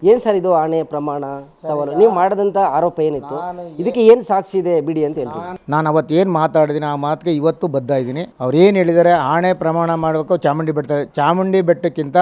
ಏನು ಸರ್ ಇದು ಆಣೆ ಪ್ರಮಾಣ ಸವಾಲು ನೀವು ಮಾಡಿದಂಥ ಆರೋಪ ಏನಿತ್ತು, ಇದಕ್ಕೆ ಏನು ಸಾಕ್ಷಿ ಇದೆ ಬಿಡಿ ಅಂತ ಹೇಳ್ತೀನಿ. ನಾನು ಅವತ್ತು ಏನು ಮಾತಾಡಿದ್ದೀನಿ ಆ ಮಾತಿಗೆ ಇವತ್ತು ಬದ್ಧ ಇದ್ದೀನಿ. ಅವ್ರು ಏನು ಹೇಳಿದ್ದಾರೆ ಆಣೆ ಪ್ರಮಾಣ ಮಾಡಬೇಕು ಚಾಮುಂಡಿ ಬೆಟ್ಟಕ್ಕಿಂತ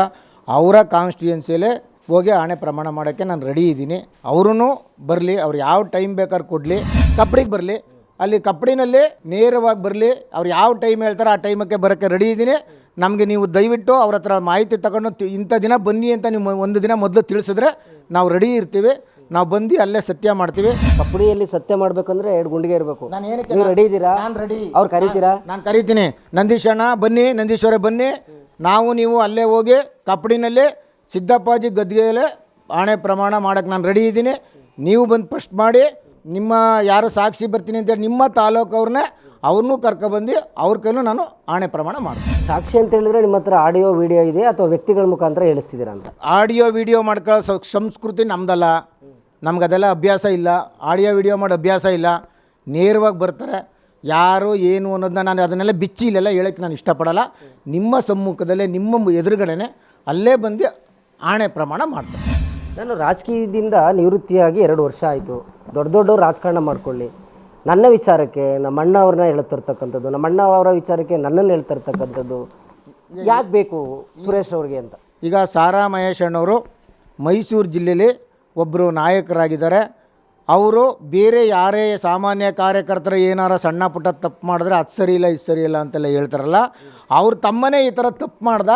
ಅವರ ಕಾನ್ಸ್ಟಿಟ್ಯೂನ್ಸಿಯಲ್ಲೇ ಹೋಗಿ ಆಣೆ ಪ್ರಮಾಣ ಮಾಡೋಕ್ಕೆ ನಾನು ರೆಡಿ ಇದ್ದೀನಿ. ಅವರೂ ಬರಲಿ, ಅವ್ರು ಯಾವ ಟೈಮ್ ಬೇಕಾದ್ರೆ ಕೊಡಲಿ, ಕಪ್ಪಡಿಗೆ ಬರಲಿ, ಅಲ್ಲಿ ಕಪ್ಪಡಿನಲ್ಲಿ ನೇರವಾಗಿ ಬರಲಿ, ಅವ್ರು ಯಾವ ಟೈಮ್ ಹೇಳ್ತಾರೆ ಆ ಟೈಮಕ್ಕೆ ಬರೋಕ್ಕೆ ರೆಡಿ ಇದ್ದೀನಿ. ನಮಗೆ ನೀವು ದಯವಿಟ್ಟು ಅವ್ರ ಹತ್ರ ಮಾಹಿತಿ ತಗೊಂಡು ಇಂಥ ದಿನ ಬನ್ನಿ ಅಂತ ನೀವು ಒಂದು ದಿನ ಮೊದಲು ತಿಳಿಸಿದ್ರೆ ನಾವು ರೆಡಿ ಇರ್ತೀವಿ. ನಾವು ಬಂದು ಅಲ್ಲೇ ಸತ್ಯ ಮಾಡ್ತೀವಿ. ಕಪ್ಪಡಿಯಲ್ಲಿ ಸತ್ಯ ಮಾಡಬೇಕಂದ್ರೆ 2 ಗುಂಡಿಗೆ ಇರಬೇಕು. ನಾನು ಏನಕ್ಕೆ ನೀವು ರೆಡಿ ಇದ್ದೀರಾ? ನಾನು ರೆಡಿ. ಅವ್ರು ಕರೀತೀರಾ? ನಾನು ಕರಿತೀನಿ. ನಂದೀಶಣ್ಣ ಬನ್ನಿ, ನಂದೀಶ್ವರೇ ಬನ್ನಿ, ನೀವು ಅಲ್ಲೇ ಹೋಗಿ ಕಪ್ಪಡಿನಲ್ಲಿ ಸಿದ್ದಪ್ಪಾಜಿ ಗದ್ಗೆಯಲ್ಲೇ ಆಣೆ ಪ್ರಮಾಣ ಮಾಡೋಕ್ಕೆ ನಾನು ರೆಡಿ ಇದ್ದೀನಿ. ನೀವು ಬಂದು ಫಸ್ಟ್ ಮಾಡಿ, ನಿಮ್ಮ ಯಾರು ಸಾಕ್ಷಿ ಬರ್ತೀನಿ ಅಂತೇಳಿ ನಿಮ್ಮ ತಾಲೂಕವ್ರನ್ನೇ ಅವ್ರನ್ನೂ ಕರ್ಕೊಬಂದು ಅವ್ರ ಕೈಲೂ ನಾನು ಆಣೆ ಪ್ರಮಾಣ ಮಾಡ್ತೀನಿ. ಸಾಕ್ಷಿ ಅಂತ ಹೇಳಿದ್ರೆ ನಿಮ್ಮ ಹತ್ರ ಆಡಿಯೋ ವಿಡಿಯೋ ಇದೆ ಅಥವಾ ವ್ಯಕ್ತಿಗಳ ಮುಖಾಂತರ ಹೇಳಿಸ್ತಿದ್ದೀರಾ ಅಂತ? ಆಡಿಯೋ ವಿಡಿಯೋ ಮಾಡ್ಕೊಳ್ಳೋ ಸಂಸ್ಕೃತಿ ನಮ್ದಲ್ಲ, ನಮ್ಗೆ ಅದೆಲ್ಲ ಅಭ್ಯಾಸ ಇಲ್ಲ. ಆಡಿಯೋ ವಿಡಿಯೋ ಮಾಡೋ ಅಭ್ಯಾಸ ಇಲ್ಲ. ನೇರವಾಗಿ ಬರ್ತಾರೆ, ಯಾರು ಏನು ಅನ್ನೋದನ್ನ ನಾನು ಅದನ್ನೆಲ್ಲ ಬಿಚ್ಚಿ ಇಲ್ಲೆಲ್ಲ ಹೇಳೋಕ್ಕೆ ನಾನು ಇಷ್ಟಪಡಲ್ಲ. ನಿಮ್ಮ ಸಮ್ಮುಖದಲ್ಲೇ ನಿಮ್ಮ ಎದುರುಗಡೆನೆ ಅಲ್ಲೇ ಬಂದು ಆಣೆ ಪ್ರಮಾಣ ಮಾಡ್ತಾರೆ. ನಾನು ರಾಜಕೀಯದಿಂದ ನಿವೃತ್ತಿಯಾಗಿ 2 ವರ್ಷ ಆಯಿತು. ದೊಡ್ಡವ್ರು ರಾಜಕಾರಣ ಮಾಡ್ಕೊಳ್ಳಿ, ನನ್ನ ವಿಚಾರಕ್ಕೆ ನಮ್ಮ ಅಣ್ಣ ಅವ್ರನ್ನ ಹೇಳ್ತಿರ್ತಕ್ಕಂಥದ್ದು, ನಮ್ಮ ಅಣ್ಣ ಅವರ ವಿಚಾರಕ್ಕೆ ನನ್ನನ್ನು ಹೇಳ್ತಿರ್ತಕ್ಕಂಥದ್ದು ಯಾಕೆ ಬೇಕು ಸುರೇಶ್ ಅವ್ರಿಗೆ ಅಂತ. ಈಗ ಸಾರಾ ಮಹೇಶ್ ಅಣ್ಣವರು ಮೈಸೂರು ಜಿಲ್ಲೆಯಲ್ಲಿ ಒಬ್ಬರು ನಾಯಕರಾಗಿದ್ದಾರೆ. ಅವರು ಬೇರೆ ಯಾರೇ ಸಾಮಾನ್ಯ ಕಾರ್ಯಕರ್ತರು ಏನಾರ ಸಣ್ಣ ಪುಟ್ಟ ತಪ್ಪು ಮಾಡಿದ್ರೆ ಅದು ಸರಿ ಇಲ್ಲ ಇದು ಸರಿ ಇಲ್ಲ ಅಂತೆಲ್ಲ ಹೇಳ್ತಾರಲ್ಲ, ಅವ್ರು ತಮ್ಮನೇ ಈ ಥರ ತಪ್ಪು ಮಾಡ್ದ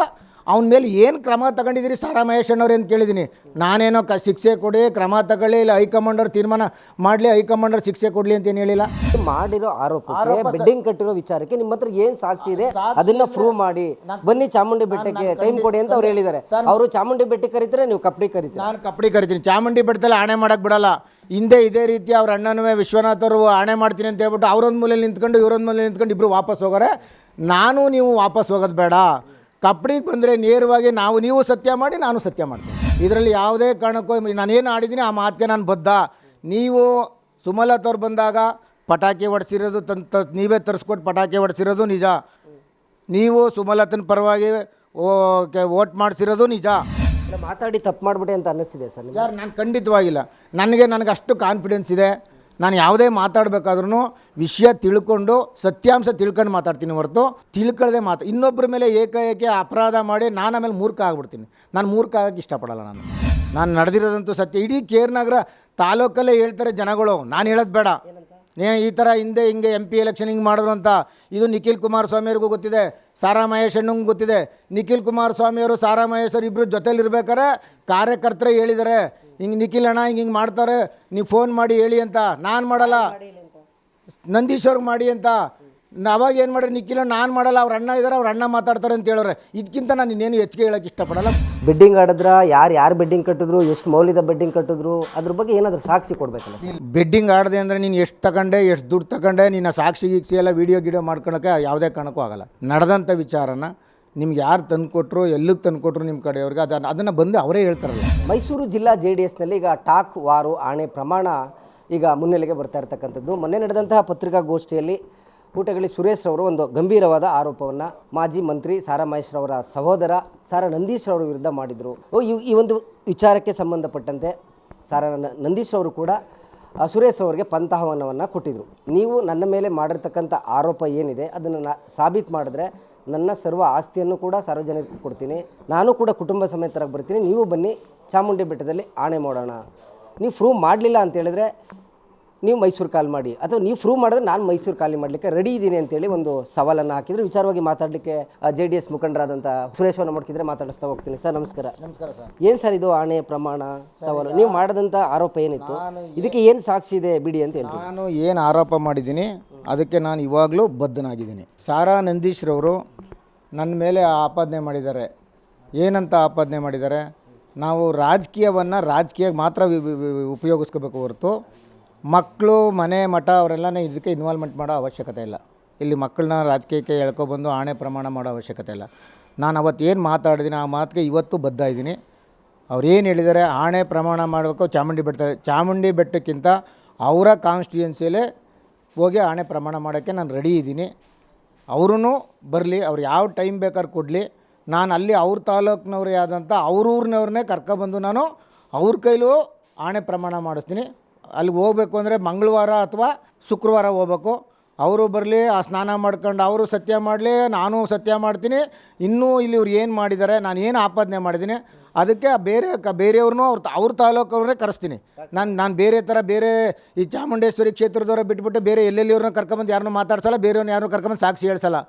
ಅವನ ಮೇಲೆ ಏನು ಕ್ರಮ ತಗೊಂಡಿದ್ದೀರಿ ಸಾರಾ ಮಹೇಶ್ ಅಣ್ಣವ್ರು ಅಂತ ಕೇಳಿದ್ದೀನಿ. ನಾನೇನೋ ಶಿಕ್ಷೆ ಕೊಡಿ, ಕ್ರಮ ತಗೊಳ್ಳಿ, ಇಲ್ಲ ಹೈಕಮಾಂಡರ್ ತೀರ್ಮಾನ ಮಾಡಲಿ, ಹೈಕಮಾಂಡರ್ ಶಿಕ್ಷೆ ಕೊಡಲಿ ಅಂತ ಏನು ಹೇಳಿಲ್ಲ. ಮಾಡಿರೋ ಆರೋಪಕ್ಕೆ ಬೆಡ್ಡಿಂಗ್ ಕಟ್ಟಿರೋ ವಿಚಾರಕ್ಕೆ ನಿಮ್ಮ ಹತ್ರ ಏನು ಸಾಕ್ಷಿ ಇದೆ ಅದನ್ನ ಪ್ರೂವ್ ಮಾಡಿ ಬನ್ನಿ ಚಾಮುಂಡಿ ಬೆಟ್ಟಕ್ಕೆ ಟೈಮ್ ಕೊಡಿ ಅಂತ ಅವ್ರು ಹೇಳಿದ್ದಾರೆ. ಅವರು ಚಾಮುಂಡಿ ಬೆಟ್ಟಕ್ಕೆ ಕರೀತಾರೆ, ನೀವು ಕಪ್ಪಡಿ ಕರೀತೀರಿ. ನಾನು ಕಪ್ಪಡಿ ಕರಿತೀನಿ. ಚಾಮುಂಡಿ ಬೆಟ್ಟದಲ್ಲಿ ಆಣೆ ಮಾಡೋಕ್ಕೆ ಬಿಡಲ್ಲ. ಹಿಂದೆ ಇದೇ ರೀತಿ ಅವ್ರ ಅಣ್ಣನೂ ವಿಶ್ವನಾಥ್ ಅವರು ಆಣೆ ಮಾಡ್ತೀನಿ ಅಂತ ಹೇಳ್ಬಿಟ್ಟು ಅವರೊಂದು ಮೂಲೆಯಲ್ಲಿ ನಿಂತ್ಕೊಂಡು ಇವರೊಂದು ಮೂಲೆಯಲ್ಲಿ ನಿಂತ್ಕೊಂಡು ಇಬ್ಬರು ವಾಪಸ್ ಹೋಗೋರೆ. ನೀವು ವಾಪಸ್ ಹೋಗೋದು ಬೇಡ. ಕಪ್ಪಡಿಗೆ ಬಂದರೆ ನೇರವಾಗಿ ನೀವು ಸತ್ಯ ಮಾಡಿ, ನಾನು ಸತ್ಯ ಮಾಡ್ತೀನಿ. ಇದರಲ್ಲಿ ಯಾವುದೇ ಕಾರಣಕ್ಕೂ ನಾನೇನು ಆಡಿದ್ದೀನಿ ಆ ಮಾತಿಗೆ ನಾನು ಬದ್ಧ. ನೀವು ಸುಮಲತ್ ಅವ್ರು ಬಂದಾಗ ಪಟಾಕಿ ಹೊಡೆಸಿರೋದು ನೀವೇ ತರಿಸ್ಕೊಟ್ಟು ಪಟಾಕಿ ಹೊಡೆಸಿರೋದು ನಿಜ. ನೀವು ಸುಮಲತನ ಪರವಾಗಿ ವೋಟ್ ಮಾಡಿಸಿರೋದು ನಿಜ. ಮಾತಾಡಿ ತಪ್ಪು ಮಾಡಿಬಿಟ್ಟೆ ಅಂತ ಅನ್ನಿಸ್ತಿದೆ ಸರ್? ಯಾರು? ನಾನು ಖಂಡಿತವಾಗಿಲ್ಲ. ನನಗೆ ಅಷ್ಟು ಕಾನ್ಫಿಡೆನ್ಸ್ ಇದೆ. ನಾನು ಯಾವುದೇ ಮಾತಾಡಬೇಕಾದ್ರೂ ವಿಷಯ ತಿಳ್ಕೊಂಡು ಸತ್ಯಾಂಶ ತಿಳ್ಕೊಂಡು ಮಾತಾಡ್ತೀನಿ ಹೊರತು ತಿಳ್ಕೊಳ್ಳದೆ ಇನ್ನೊಬ್ಬರ ಮೇಲೆ ಏಕಾಏಕಿ ಅಪರಾಧ ಮಾಡಿ ನಾನು ಆಮೇಲೆ ಮೂರ್ಖ ಆಗ್ಬಿಡ್ತೀನಿ. ನಾನು ಮೂರ್ಖ ಆಗೋಕ್ಕೆ ಇಷ್ಟಪಡಲ್ಲ. ನಾನು ನಡೆದಿರೋದಂತೂ ಸತ್ಯ. ಇಡೀ ಕೇರ್ನಗರ ತಾಲೂಕಲ್ಲೇ ಹೇಳ್ತಾರೆ ಜನಗಳು, ನಾನು ಹೇಳೋದು ಬೇಡ. ಈ ಥರ ಹಿಂದೆ ಹಿಂಗೆ MP ಎಲೆಕ್ಷನ್ ಹಿಂಗೆ ಮಾಡಿದ್ರು ಅಂತ ಇದು ನಿಖಿಲ್ ಕುಮಾರಸ್ವಾಮಿಯವ್ರಿಗೂ ಗೊತ್ತಿದೆ, ಸಾರಾ ಮಹೇಶ್ ಅಣ್ಣಂಗೂ ಗೊತ್ತಿದೆ. ನಿಖಿಲ್ ಕುಮಾರಸ್ವಾಮಿಯವರು ಸಾರಾ ಮಹೇಶ್ ಅವರು ಇಬ್ಬರು ಜೊತೆಲಿರ್ಬೇಕಾರೆ ಕಾರ್ಯಕರ್ತರೇ ಹೇಳಿದ್ದಾರೆ, ಹಿಂಗೆ ನಿಖಿಲ್ ಅಣ್ಣ ಹಿಂಗೆ ಮಾಡ್ತಾರೆ, ನೀವು ಫೋನ್ ಮಾಡಿ ಹೇಳಿ ಅಂತ. ನಾನು ಮಾಡಲ್ಲ, ನಂದೀಶ್ವರ್ಗೆ ಮಾಡಿ ಅಂತ. ಅವಾಗ ಏನು ಮಾಡ್ರಿ, ನಿಖಿಲ್ ನಾನು ಮಾಡಲ್ಲ, ಅವ್ರ ಅಣ್ಣ ಇದ್ದಾರೆ, ಅವ್ರ ಅಣ್ಣ ಮಾತಾಡ್ತಾರೆ ಅಂತ ಹೇಳೋರೆ. ಇದಕ್ಕಿಂತ ನಾನು ಇನ್ನೇನು ಹೆಚ್ಚಿಗೆ ಹೇಳೋಕ್ಕೆ ಇಷ್ಟಪಡಲ್ಲ. ಬೆಡ್ಡಿಂಗ್ ಆಡಿದ್ರ ಯಾರು ಬೆಡ್ಡಿಂಗ್ ಕಟ್ಟಿದ್ರು, ಎಷ್ಟು ಮೌಲ್ಯದ ಬೆಡ್ಡಿಂಗ್ ಕಟ್ಟಿದ್ರು, ಅದ್ರ ಬಗ್ಗೆ ಏನಾದರೂ ಸಾಕ್ಷಿ ಕೊಡಬೇಕಲ್ಲ. ಬೆಡ್ಡಿಂಗ್ ಆಡದೆ ಅಂದರೆ ನೀನು ಎಷ್ಟು ತಗೊಂಡೆ, ಎಷ್ಟು ದುಡ್ಡು ತಗೊಂಡೆ, ನಿನ್ನ ಸಾಕ್ಷಿ ಗೀಕ್ಷಿ ಎಲ್ಲ ವೀಡಿಯೋ ಮಾಡ್ಕೊಳಕ್ಕೆ ಯಾವುದೇ ಕಾರಣಕ್ಕೂ ಆಗಲ್ಲ. ನಡೆದಂಥ ವಿಚಾರನ ನಿಮ್ಗೆ ಯಾರು ತಂದುಕೊಟ್ರು, ಎಲ್ಲಿಗೆ ತಂದುಕೊಟ್ರು ನಿಮ್ಮ ಕಡೆಯವ್ರಿಗೆ ಅದನ್ನು ಬಂದು ಅವರೇ ಹೇಳ್ತಾರಲ್ಲ. ಮೈಸೂರು ಜಿಲ್ಲಾ JDSನಲ್ಲಿ ಈಗ ಟಾಕ್ ವಾರು ಆಣೆ ಪ್ರಮಾಣ ಈಗ ಮುನ್ನೆಲೆಗೆ ಬರ್ತಾ ಇರ್ತಕ್ಕಂಥದ್ದು. ಮೊನ್ನೆ ನಡೆದಂತಹ ಪತ್ರಿಕಾಗೋಷ್ಠಿಯಲ್ಲಿ ಊಟಗಳಿ ಸುರೇಶ್ ರವರು ಒಂದು ಗಂಭೀರವಾದ ಆರೋಪವನ್ನು ಮಾಜಿ ಮಂತ್ರಿ ಸಾರಾ ಮಹೇಶ್ ರವರ ಸಹೋದರ ಸಾರಾ ನಂದೀಶ್ ರವರ ವಿರುದ್ಧ ಮಾಡಿದರು. ಈ ಒಂದು ವಿಚಾರಕ್ಕೆ ಸಂಬಂಧಪಟ್ಟಂತೆ ಸಾರಾ ನಂದೀಶ್ ಅವರು ಕೂಡ ಸುರೇಶ್ ಅವರಿಗೆ ಪಂಥಾಹ್ವಾನವನ್ನು ಕೊಟ್ಟಿದ್ದರು. ನೀವು ನನ್ನ ಮೇಲೆ ಮಾಡಿರ್ತಕ್ಕಂಥ ಆರೋಪ ಏನಿದೆ ಅದನ್ನು ಸಾಬೀತು ಮಾಡಿದ್ರೆ ನನ್ನ ಸರ್ವ ಆಸ್ತಿಯನ್ನು ಕೂಡ ಸಾರ್ವಜನಿಕರಿಗೆ ಕೊಡ್ತೀನಿ, ನಾನು ಕೂಡ ಕುಟುಂಬ ಸಮೇತರಾಗಿ ಬರ್ತೀನಿ, ನೀವು ಬನ್ನಿ ಚಾಮುಂಡಿ ಬೆಟ್ಟದಲ್ಲಿ ಆಣೆ ಮಾಡೋಣ. ನೀವು ಪ್ರೂವ್ ಮಾಡಲಿಲ್ಲ ಅಂತೇಳಿದ್ರೆ ನೀವು ಮೈಸೂರು ಕಾಲ್ ಮಾಡಿ, ಅಥವಾ ನೀವು ಪ್ರೂವ್ ಮಾಡಿದ್ರೆ ನಾನು ಮೈಸೂರು ಖಾಲಿ ಮಾಡಲಿಕ್ಕೆ ರೆಡಿ ಇದ್ದೀನಿ ಅಂತೇಳಿ ಒಂದು ಸವಾಲನ್ನು ಹಾಕಿದ್ರು. ವಿಚಾರವಾಗಿ ಮಾತಾಡಲಿಕ್ಕೆ JDS ಮುಖಂಡರಾದಂಥ ಸುರೇಶ್ ಅವ್ರನ್ನ ಮಾಡ್ತಿದ್ರೆ ಮಾತಾಡಿಸ್ತಾ ಹೋಗ್ತೀನಿ. ಸರ್ ನಮಸ್ಕಾರ. ನಮಸ್ಕಾರ ಸರ್. ಏನು ಸರ್ ಇದು ಆಣೆ ಪ್ರಮಾಣ ಸವಾಲು ನೀವು ಮಾಡಿದಂಥ ಆರೋಪ ಏನಿತ್ತು, ಇದಕ್ಕೆ ಏನು ಸಾಕ್ಷಿ ಇದೆ ಬಿಡಿ ಅಂತ ಹೇಳ್ತೀನಿ. ನಾನು ಏನು ಆರೋಪ ಮಾಡಿದ್ದೀನಿ ಅದಕ್ಕೆ ನಾನು ಇವಾಗಲೂ ಬದ್ಧನಾಗಿದ್ದೀನಿ. ಸಾರಾ ನಂದೀಶ್ ರವರು ನನ್ನ ಮೇಲೆ ಆಪಾದನೆ ಮಾಡಿದ್ದಾರೆ. ಏನಂತ ಆಪಾದನೆ ಮಾಡಿದ್ದಾರೆ, ನಾವು ರಾಜಕೀಯಕ್ಕೆ ಮಾತ್ರ ಉಪಯೋಗಿಸ್ಕೋಬೇಕು ಹೊರತು ಮಕ್ಕಳು ಮನೆ ಮಠ ಅವರೆಲ್ಲನೇ ಇದಕ್ಕೆ ಇನ್ವಾಲ್ವ್ಮೆಂಟ್ ಮಾಡೋ ಅವಶ್ಯಕತೆ ಇಲ್ಲ. ಇಲ್ಲಿ ಮಕ್ಕಳನ್ನ ರಾಜಕೀಯಕ್ಕೆ ಎಳ್ಕೊಬಂದು ಆಣೆ ಪ್ರಮಾಣ ಮಾಡೋ ಅವಶ್ಯಕತೆ ಇಲ್ಲ. ನಾನು ಅವತ್ತು ಏನು ಮಾತಾಡಿದ್ದೀನಿ ಆ ಮಾತಿಗೆ ಇವತ್ತು ಬದ್ಧ ಇದ್ದೀನಿ. ಅವ್ರು ಏನು ಹೇಳಿದ್ದಾರೆ ಆಣೆ ಪ್ರಮಾಣ ಮಾಡಬೇಕು ಚಾಮುಂಡಿ ಬೆಟ್ಟಕ್ಕಿಂತ ಅವರ ಕಾನ್ಸ್ಟಿಟ್ಯೂನ್ಸಿಯಲ್ಲೇ ಹೋಗಿ ಆಣೆ ಪ್ರಮಾಣ ಮಾಡೋಕ್ಕೆ ನಾನು ರೆಡಿ ಇದ್ದೀನಿ. ಅವರೂ ಬರಲಿ, ಅವ್ರು ಯಾವ ಟೈಮ್ ಬೇಕಾದ್ರೆ ಕೊಡಲಿ, ನಾನು ಅಲ್ಲಿ ಅವ್ರ ತಾಲೂಕಿನವ್ರೇ ಆದಂಥ ಅವ್ರ ಊರಿನವ್ರನ್ನೇ ಕರ್ಕೊಬಂದು ನಾನು ಅವ್ರ ಕೈಲೂ ಆಣೆ ಪ್ರಮಾಣ ಮಾಡಿಸ್ತೀನಿ. ಅಲ್ಲಿಗೆ ಹೋಗ್ಬೇಕು ಅಂದರೆ ಮಂಗಳವಾರ ಅಥವಾ ಶುಕ್ರವಾರ ಹೋಗ್ಬೇಕು. ಅವರು ಬರಲಿ, ಆ ಸ್ನಾನ ಮಾಡ್ಕೊಂಡು ಅವರು ಸತ್ಯ ಮಾಡಲಿ, ನಾನು ಸತ್ಯ ಮಾಡ್ತೀನಿ. ಇನ್ನೂ ಇಲ್ಲಿ ಇವ್ರು ಏನು ಮಾಡಿದ್ದಾರೆ, ನಾನು ಏನು ಆಪಾದನೆ ಮಾಡಿದ್ದೀನಿ ಅದಕ್ಕೆ ಬೇರೆಯವ್ರನ್ನೂ ಅವ್ರ ತಾಲೂಕವ್ರನ್ನೇ ಕರೆಸ್ತೀನಿ. ನಾನು ಬೇರೆ ಈ ಚಾಮುಂಡೇಶ್ವರಿ ಕ್ಷೇತ್ರದವ್ರ ಬಿಟ್ಬಿಟ್ಟು ಬೇರೆ ಎಲ್ಲೆಲ್ಲಿಯವ್ರನ್ನ ಕರ್ಕೊಂಬಂದು ಯಾರನ್ನೂ ಮಾತಾಡ್ಸಲ್ಲ, ಬೇರೆಯವ್ರನ್ನ ಯಾರನ್ನೂ ಕರ್ಕೊಂಬಂದು ಸಾಕ್ಷಿ ಹೇಳ್ಸಲ್ಲ.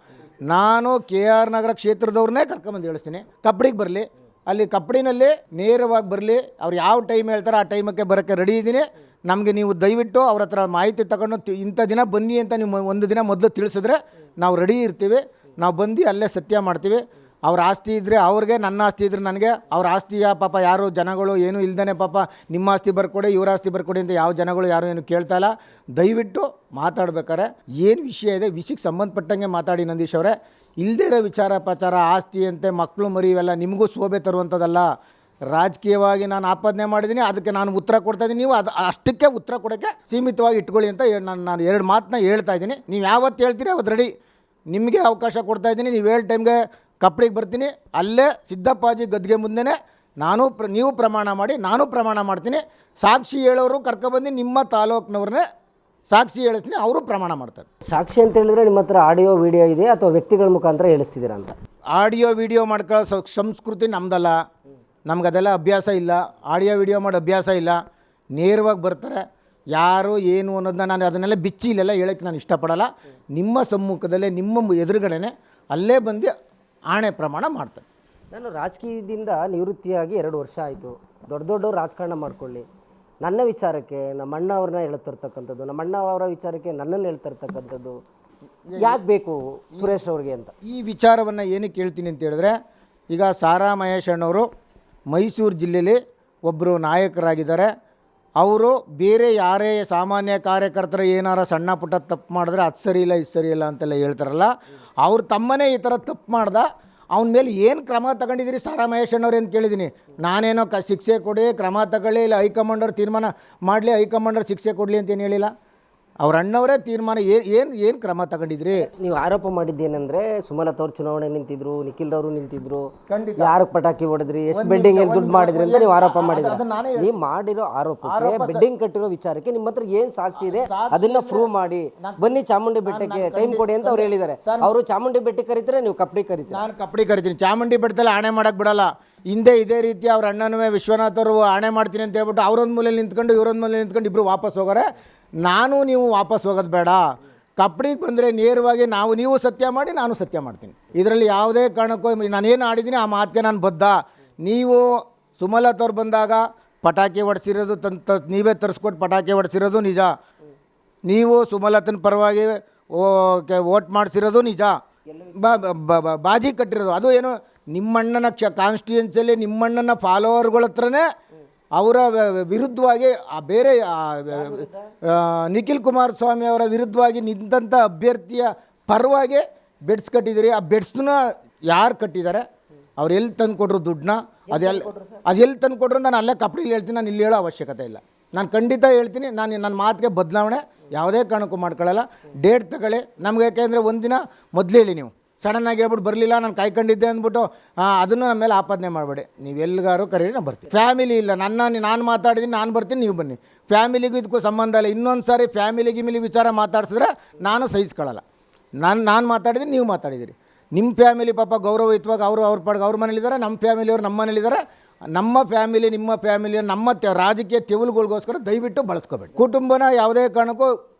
ನಾನು KR ನಗರ ಕ್ಷೇತ್ರದವ್ರನ್ನೇ ಕರ್ಕೊಂಬಂದು ಹೇಳಿಸ್ತೀನಿ. ಕಪ್ಪಡಿಗೆ ಬರಲಿ, ಅಲ್ಲಿ ಕಪ್ಪಡಿನಲ್ಲಿ ನೇರವಾಗಿ ಬರಲಿ. ಅವ್ರು ಯಾವ ಟೈಮ್ ಹೇಳ್ತಾರೆ ಆ ಟೈಮಕ್ಕೆ ಬರೋಕ್ಕೆ ರೆಡಿ ಇದ್ದೀನಿ. ನಮಗೆ ನೀವು ದಯವಿಟ್ಟು ಅವ್ರ ಹತ್ರ ಮಾಹಿತಿ ತಗೊಂಡು ಇಂಥ ದಿನ ಬನ್ನಿ ಅಂತ ನೀವು ಒಂದು ದಿನ ಮೊದಲು ತಿಳಿಸಿದ್ರೆ ನಾವು ರೆಡಿ ಇರ್ತೀವಿ. ನಾವು ಬಂದು ಅಲ್ಲೇ ಸತ್ಯ ಮಾಡ್ತೀವಿ. ಅವ್ರ ಆಸ್ತಿ ಇದ್ದರೆ ಅವ್ರಿಗೆ, ನನ್ನ ಆಸ್ತಿ ಇದ್ದರೆ ನನಗೆ. ಅವ್ರ ಆಸ್ತಿಯ ಪಾಪ ಯಾರು ಜನಗಳು ಏನೂ ಇಲ್ದೇ ಪಾಪ ನಿಮ್ಮ ಆಸ್ತಿ ಬರ್ಕೊಡಿ, ಇವ್ರ ಆಸ್ತಿ ಬರ್ಕೊಡಿ ಅಂತ ಯಾವ ಜನಗಳು ಯಾರು ಏನು ಕೇಳ್ತಾ ಇಲ್ಲ. ದಯವಿಟ್ಟು ಮಾತಾಡ್ಬೇಕಾರೆ ಏನು ವಿಷಯ ಇದೆ ವಿಷಯಕ್ಕೆ ಸಂಬಂಧಪಟ್ಟಂಗೆ ಮಾತಾಡಿ ನಂದೀಶ್ ಅವರೇ. ಇಲ್ಲದೇ ಇರೋ ವಿಚಾರ ಪ್ರಚಾರ, ಆಸ್ತಿ ಅಂತೆ, ಮಕ್ಕಳು ಮರಿ ಇವೆಲ್ಲ ನಿಮಗೂ ಶೋಭೆ ತರುವಂಥದ್ದಲ್ಲ. ರಾಜಕೀಯವಾಗಿ ನಾನು ಆಪಾದನೆ ಮಾಡಿದ್ದೀನಿ, ಅದಕ್ಕೆ ನಾನು ಉತ್ತರ ಕೊಡ್ತಾಯಿದ್ದೀನಿ. ನೀವು ಅಷ್ಟಕ್ಕೆ ಉತ್ತರ ಕೊಡೋಕ್ಕೆ ಸೀಮಿತವಾಗಿ ಇಟ್ಕೊಳ್ಳಿ ಅಂತ ನಾನು 2 ಮಾತನ್ನ ಹೇಳ್ತಾ ಇದ್ದೀನಿ. ನೀವು ಯಾವತ್ತು ಹೇಳ್ತೀರಿ ಅವತ್ತು ರೆಡಿ, ನಿಮಗೆ ಅವಕಾಶ ಕೊಡ್ತಾಯಿದ್ದೀನಿ. ನೀವು ಹೇಳಿ ಟೈಮ್ಗೆ ಕಪ್ಪಡಿಗೆ ಬರ್ತೀನಿ. ಅಲ್ಲೇ ಸಿದ್ದಪ್ಪಾಜಿ ಗದ್ಗೆ ಮುಂದೆನೇ ನೀವು ಪ್ರಮಾಣ ಮಾಡಿ, ನಾನು ಪ್ರಮಾಣ ಮಾಡ್ತೀನಿ. ಸಾಕ್ಷಿ ಹೇಳೋರು ಕರ್ಕೊಬಂದು ನಿಮ್ಮ ತಾಲೂಕಿನವ್ರನ್ನೇ ಸಾಕ್ಷಿ ಹೇಳಿಸ್ತೀನಿ, ಅವರು ಪ್ರಮಾಣ ಮಾಡ್ತಾರೆ. ಸಾಕ್ಷಿ ಅಂತ ಹೇಳಿದ್ರೆ ನಿಮ್ಮ ಹತ್ರ ಆಡಿಯೋ ವಿಡಿಯೋ ಇದೆ ಅಥವಾ ವ್ಯಕ್ತಿಗಳ ಮುಖಾಂತರ ಹೇಳಿಸ್ತಿದ್ದೀರಾ ಅಂತ? ಆಡಿಯೋ ವಿಡಿಯೋ ಮಾಡ್ಕೊಳ್ಳೋ ಸಂಸ್ಕೃತಿ ನಮ್ಮದಲ್ಲ. ನಮ್ಗೆ ಅದೆಲ್ಲ ಅಭ್ಯಾಸ ಇಲ್ಲ. ಆಡಿಯೋ ವಿಡಿಯೋ ಮಾಡೋ ಅಭ್ಯಾಸ ಇಲ್ಲ. ನೇರವಾಗಿ ಬರ್ತಾರೆ, ಯಾರು ಏನು ಅನ್ನೋದನ್ನ ನಾನು ಅದನ್ನೆಲ್ಲ ಬಿಚ್ಚಿ ಇಲ್ಲೆಲ್ಲ ಹೇಳೋಕ್ಕೆ ನಾನು ಇಷ್ಟಪಡಲ್ಲ. ನಿಮ್ಮ ಸಮ್ಮುಖದಲ್ಲೇ, ನಿಮ್ಮ ಎದುರುಗಡೆನೆ ಅಲ್ಲೇ ಬಂದು ಆಣೆ ಪ್ರಮಾಣ ಮಾಡ್ತಾರೆ. ನಾನು ರಾಜಕೀಯದಿಂದ ನಿವೃತ್ತಿಯಾಗಿ 2 ವರ್ಷ ಆಯಿತು. ದೊಡ್ಡವರು ರಾಜಕಾರಣ ಮಾಡ್ಕೊಳ್ಳಿ, ನನ್ನ ವಿಚಾರಕ್ಕೆ ನಮ್ಮ ಅಣ್ಣ ಅವ್ರನ್ನ ಹೇಳ್ತಿರ್ತಕ್ಕಂಥದ್ದು, ನಮ್ಮ ಅಣ್ಣ ಅವರ ವಿಚಾರಕ್ಕೆ ನನ್ನನ್ನು ಹೇಳ್ತಿರ್ತಕ್ಕಂಥದ್ದು ಯಾಕೆ ಬೇಕು ಸುರೇಶ್ ಅವ್ರಿಗೆ ಅಂತ. ಈ ವಿಚಾರವನ್ನು ಏನಕ್ಕೆ ಹೇಳ್ತೀನಿ ಅಂತ ಹೇಳಿದ್ರೆ, ಈಗ ಸಾರಾ ಮಹೇಶ್ ಅಣ್ಣವರು ಮೈಸೂರು ಜಿಲ್ಲೆಯಲ್ಲಿ ಒಬ್ಬರು ನಾಯಕರಾಗಿದ್ದಾರೆ. ಅವರು ಬೇರೆ ಯಾರೇ ಸಾಮಾನ್ಯ ಕಾರ್ಯಕರ್ತರು ಏನಾರ ಸಣ್ಣ ಪುಟ್ಟ ತಪ್ಪು ಮಾಡಿದ್ರೆ ಅದು ಸರಿ ಇಲ್ಲ, ಇದು ಸರಿ ಇಲ್ಲ ಅಂತೆಲ್ಲ ಹೇಳ್ತಾರಲ್ಲ, ಅವ್ರು ತಮ್ಮನೇ ಈ ಥರ ತಪ್ಪು ಮಾಡ್ದ ಅವನ ಮೇಲೆ ಏನು ಕ್ರಮ ತಗೊಂಡಿದ್ದೀರಿ ಸಾರಾ ಮಹೇಶ್ ಅಣ್ಣವ್ರು ಅಂತ ಕೇಳಿದ್ದೀನಿ. ನಾನೇನೋ ಶಿಕ್ಷೆ ಕೊಡಿ, ಕ್ರಮ ತಗೊಳ್ಳಿ, ಇಲ್ಲ ಹೈಕಮಾಂಡರ್ ತೀರ್ಮಾನ ಮಾಡಲಿ, ಹೈಕಮಾಂಡರ್ ಶಿಕ್ಷೆ ಕೊಡಲಿ ಅಂತೇನು ಹೇಳಿಲ್ಲ. ಅವ್ರ ಅಣ್ಣವರೇ ತೀರ್ಮಾನ ಏನು ಕ್ರಮ ತಗೊಂಡಿದ್ರಿ? ನೀವು ಆರೋಪ ಮಾಡಿದ್ದೇನೆಂದರೆ ಸುಮಲತಾ ಅವ್ರು ಚುನಾವಣೆ ನಿಂತಿದ್ರು, ನಿಖಿಲ್ ಅವರು ನಿಂತಿದ್ರು, ಖಂಡಿತ ಯಾರು ಪಟಾಕಿ ಹೊಡೆದ್ರಿ, ಎಷ್ಟು ಬೆಡ್ಡಿಂಗ್ ದುಡ್ಡು ಮಾಡಿದ್ರಿ ಅಂತ ನೀವು ಆರೋಪ ಮಾಡಿದ್ರಿ. ನೀವು ಮಾಡಿರೋ ಆರೋಪಕ್ಕೆ, ಬೆಡ್ಡಿಂಗ್ ಕಟ್ಟಿರೋ ವಿಚಾರಕ್ಕೆ ನಿಮ್ಮ ಹತ್ರ ಏನು ಸಾಕ್ಷಿ ಇದೆ ಅದನ್ನ ಪ್ರೂವ್ ಮಾಡಿ ಬನ್ನಿ ಚಾಮುಂಡಿ ಬೆಟ್ಟಕ್ಕೆ ಟೈಮ್ ಕೊಡಿ ಅಂತ ಅವ್ರು ಹೇಳಿದ್ದಾರೆ. ಅವರು ಚಾಮುಂಡಿ ಬೆಟ್ಟಕ್ಕೆ ಕರೀತಾರೆ, ನೀವು ಕಪ್ಪಡಿ ಕರೀತೀರಿ. ನಾನು ಕಪ್ಪಡಿ ಕರಿತೀನಿ. ಚಾಮುಂಡಿ ಬೆಟ್ಟದಲ್ಲಿ ಆಣೆ ಮಾಡಕ್ಕೆ ಬಿಡಲ್ಲ. ಹಿಂದೆ ಇದೇ ರೀತಿ ಅವ್ರ ಅಣ್ಣನೂ ವಿಶ್ವನಾಥ್ ಅವರು ಆಣೆ ಮಾಡ್ತೀನಿ ಅಂತ ಹೇಳ್ಬಿಟ್ಟು ಅವರೊಂದು ಮೂಲೆಯಲ್ಲಿ ನಿಂತ್ಕೊಂಡು ಇವರೊಂದು ಮೂಲೆಯಲ್ಲಿ ನಿಂತ್ಕೊಂಡು ಇಬ್ಬರು ವಾಪಸ್ ಹೋಗೋರೆ. ನಾನು ನೀವು ವಾಪಸ್ ಹೋಗೋದು ಬೇಡ. ಕಪ್ಪಡಿಗೆ ಬಂದರೆ ನೇರವಾಗಿ ನೀವು ಸತ್ಯ ಮಾಡಿ, ನಾನು ಸತ್ಯ ಮಾಡ್ತೀನಿ. ಇದರಲ್ಲಿ ಯಾವುದೇ ಕಾರಣಕ್ಕೂ ನಾನೇನು ಆಡಿದ್ದೀನಿ ಆ ಮಾತಿಗೆ ನಾನು ಬದ್ಧ. ನೀವು ಸುಮಲತಾ ಅವ್ರು ಬಂದಾಗ ಪಟಾಕಿ ಹೊಡೆಸಿರೋದು ನೀವೇ ತರಿಸ್ಕೊಟ್ಟು ಪಟಾಕಿ ಹೊಡೆಸಿರೋದು ನಿಜ. ನೀವು ಸುಮಲತನ ಪರವಾಗಿ ವೋಟ್ ಮಾಡಿಸಿರೋದು ನಿಜ. ಬಾಜಿ ಕಟ್ಟಿರೋದು ಅದು ಏನು ನಿಮ್ಮಣ್ಣನ ಕಾನ್ಸ್ಟಿಟ್ಯೂನ್ಸಿಯಲ್ಲಿ ನಿಮ್ಮಣ್ಣನ ಫಾಲೋವರ್ಗಳ ಹತ್ರನೇ ಅವರ ವಿರುದ್ಧವಾಗಿ ಬೇರೆ ನಿಖಿಲ್ ಕುಮಾರಸ್ವಾಮಿ ಅವರ ವಿರುದ್ಧವಾಗಿ ನಿಂತಹ ಅಭ್ಯರ್ಥಿಯ ಪರವಾಗಿ ಬೆಡ್ಸ್ ಕಟ್ಟಿದ್ದೀರಿ. ಆ ಬೆಡ್ಸ್ನ ಯಾರು ಕಟ್ಟಿದ್ದಾರೆ, ಅವ್ರು ಎಲ್ಲಿ ತಂದು ಕೊಟ್ಟರು ದುಡ್ಡನ್ನ, ಅದೆಲ್ಲಿ ತಂದು ಕೊಟ್ಟರು ನಾನು ಅಲ್ಲೇ ಕಪ್ಪಡಿಲಿ ಹೇಳ್ತೀನಿ. ನಾನು ಇಲ್ಲಿ ಹೇಳೋ ಅವಶ್ಯಕತೆ ಇಲ್ಲ. ನಾನು ಖಂಡಿತ ಹೇಳ್ತೀನಿ. ನನ್ನ ಮಾತಿಗೆ ಬದಲಾವಣೆ ಯಾವುದೇ ಕಾರಣಕ್ಕೂ ಮಾಡ್ಕೊಳ್ಳಲ್ಲ. ಡೇಟ್ ತಗೊಳ್ಳಿ ನಮ್ಗೆ. ಯಾಕೆಂದರೆ ಒಂದಿನ ಮೊದಲು ಹೇಳಿ, ನೀವು ಸಡನ್ನಾಗಿ ಹೇಳ್ಬಿಟ್ಟು ಬರಲಿಲ್ಲ, ನಾನು ಕಾಯ್ಕೊಂಡಿದ್ದೆ ಅಂದ್ಬಿಟ್ಟು ಅದನ್ನು ನಮ್ಮ ಮೇಲೆ ಆಪಾದನೆ ಮಾಡಬೇಡಿ. ನೀವು ಎಲ್ಲಿಗಾರು ಕರೀರಿ, ನಾನು ಬರ್ತೀನಿ. ಫ್ಯಾಮಿಲಿ ಇಲ್ಲ, ನಾನು ಮಾತಾಡಿದ್ದೀನಿ, ನಾನು ಬರ್ತೀನಿ, ನೀವು ಬನ್ನಿ. ಫ್ಯಾಮಿಲಿಗೂ ಇದಕ್ಕೂ ಸಂಬಂಧ ಇಲ್ಲ. ಇನ್ನೊಂದು ಸಾರಿ ಫ್ಯಾಮಿಲಿ ವಿಚಾರ ಮಾತಾಡ್ಸಿದ್ರೆ ನಾನು ಸಹಿಸ್ಕೊಳ್ಳಲ್ಲ. ನಾನು ಮಾತಾಡಿದ್ದೀನಿ, ನೀವು ಮಾತಾಡಿದ್ದೀರಿ. ನಿಮ್ಮ ಫ್ಯಾಮಿಲಿ ಪಾಪ ಗೌರವಯುತವಾಗಿ ಅವ್ರ ಪಾಡ್ಗೆ ಅವ್ರ ಮನೇಲಿದ್ದಾರೆ, ನಮ್ಮ ಫ್ಯಾಮಿಲಿಯವ್ರು ನಮ್ಮ ಮನೇಲಿದ್ದಾರೆ. ನಮ್ಮ ಫ್ಯಾಮಿಲಿ ನಿಮ್ಮ ಫ್ಯಾಮಿಲಿ ನಮ್ಮ ರಾಜಕೀಯ ತೆವಲುಗಳಿಗೋಸ್ಕರ ದಯವಿಟ್ಟು ಬಳಸ್ಕೋಬೇಡಿ. ಕುಟುಂಬನ ಯಾವುದೇ ಕಾರಣಕ್ಕೂ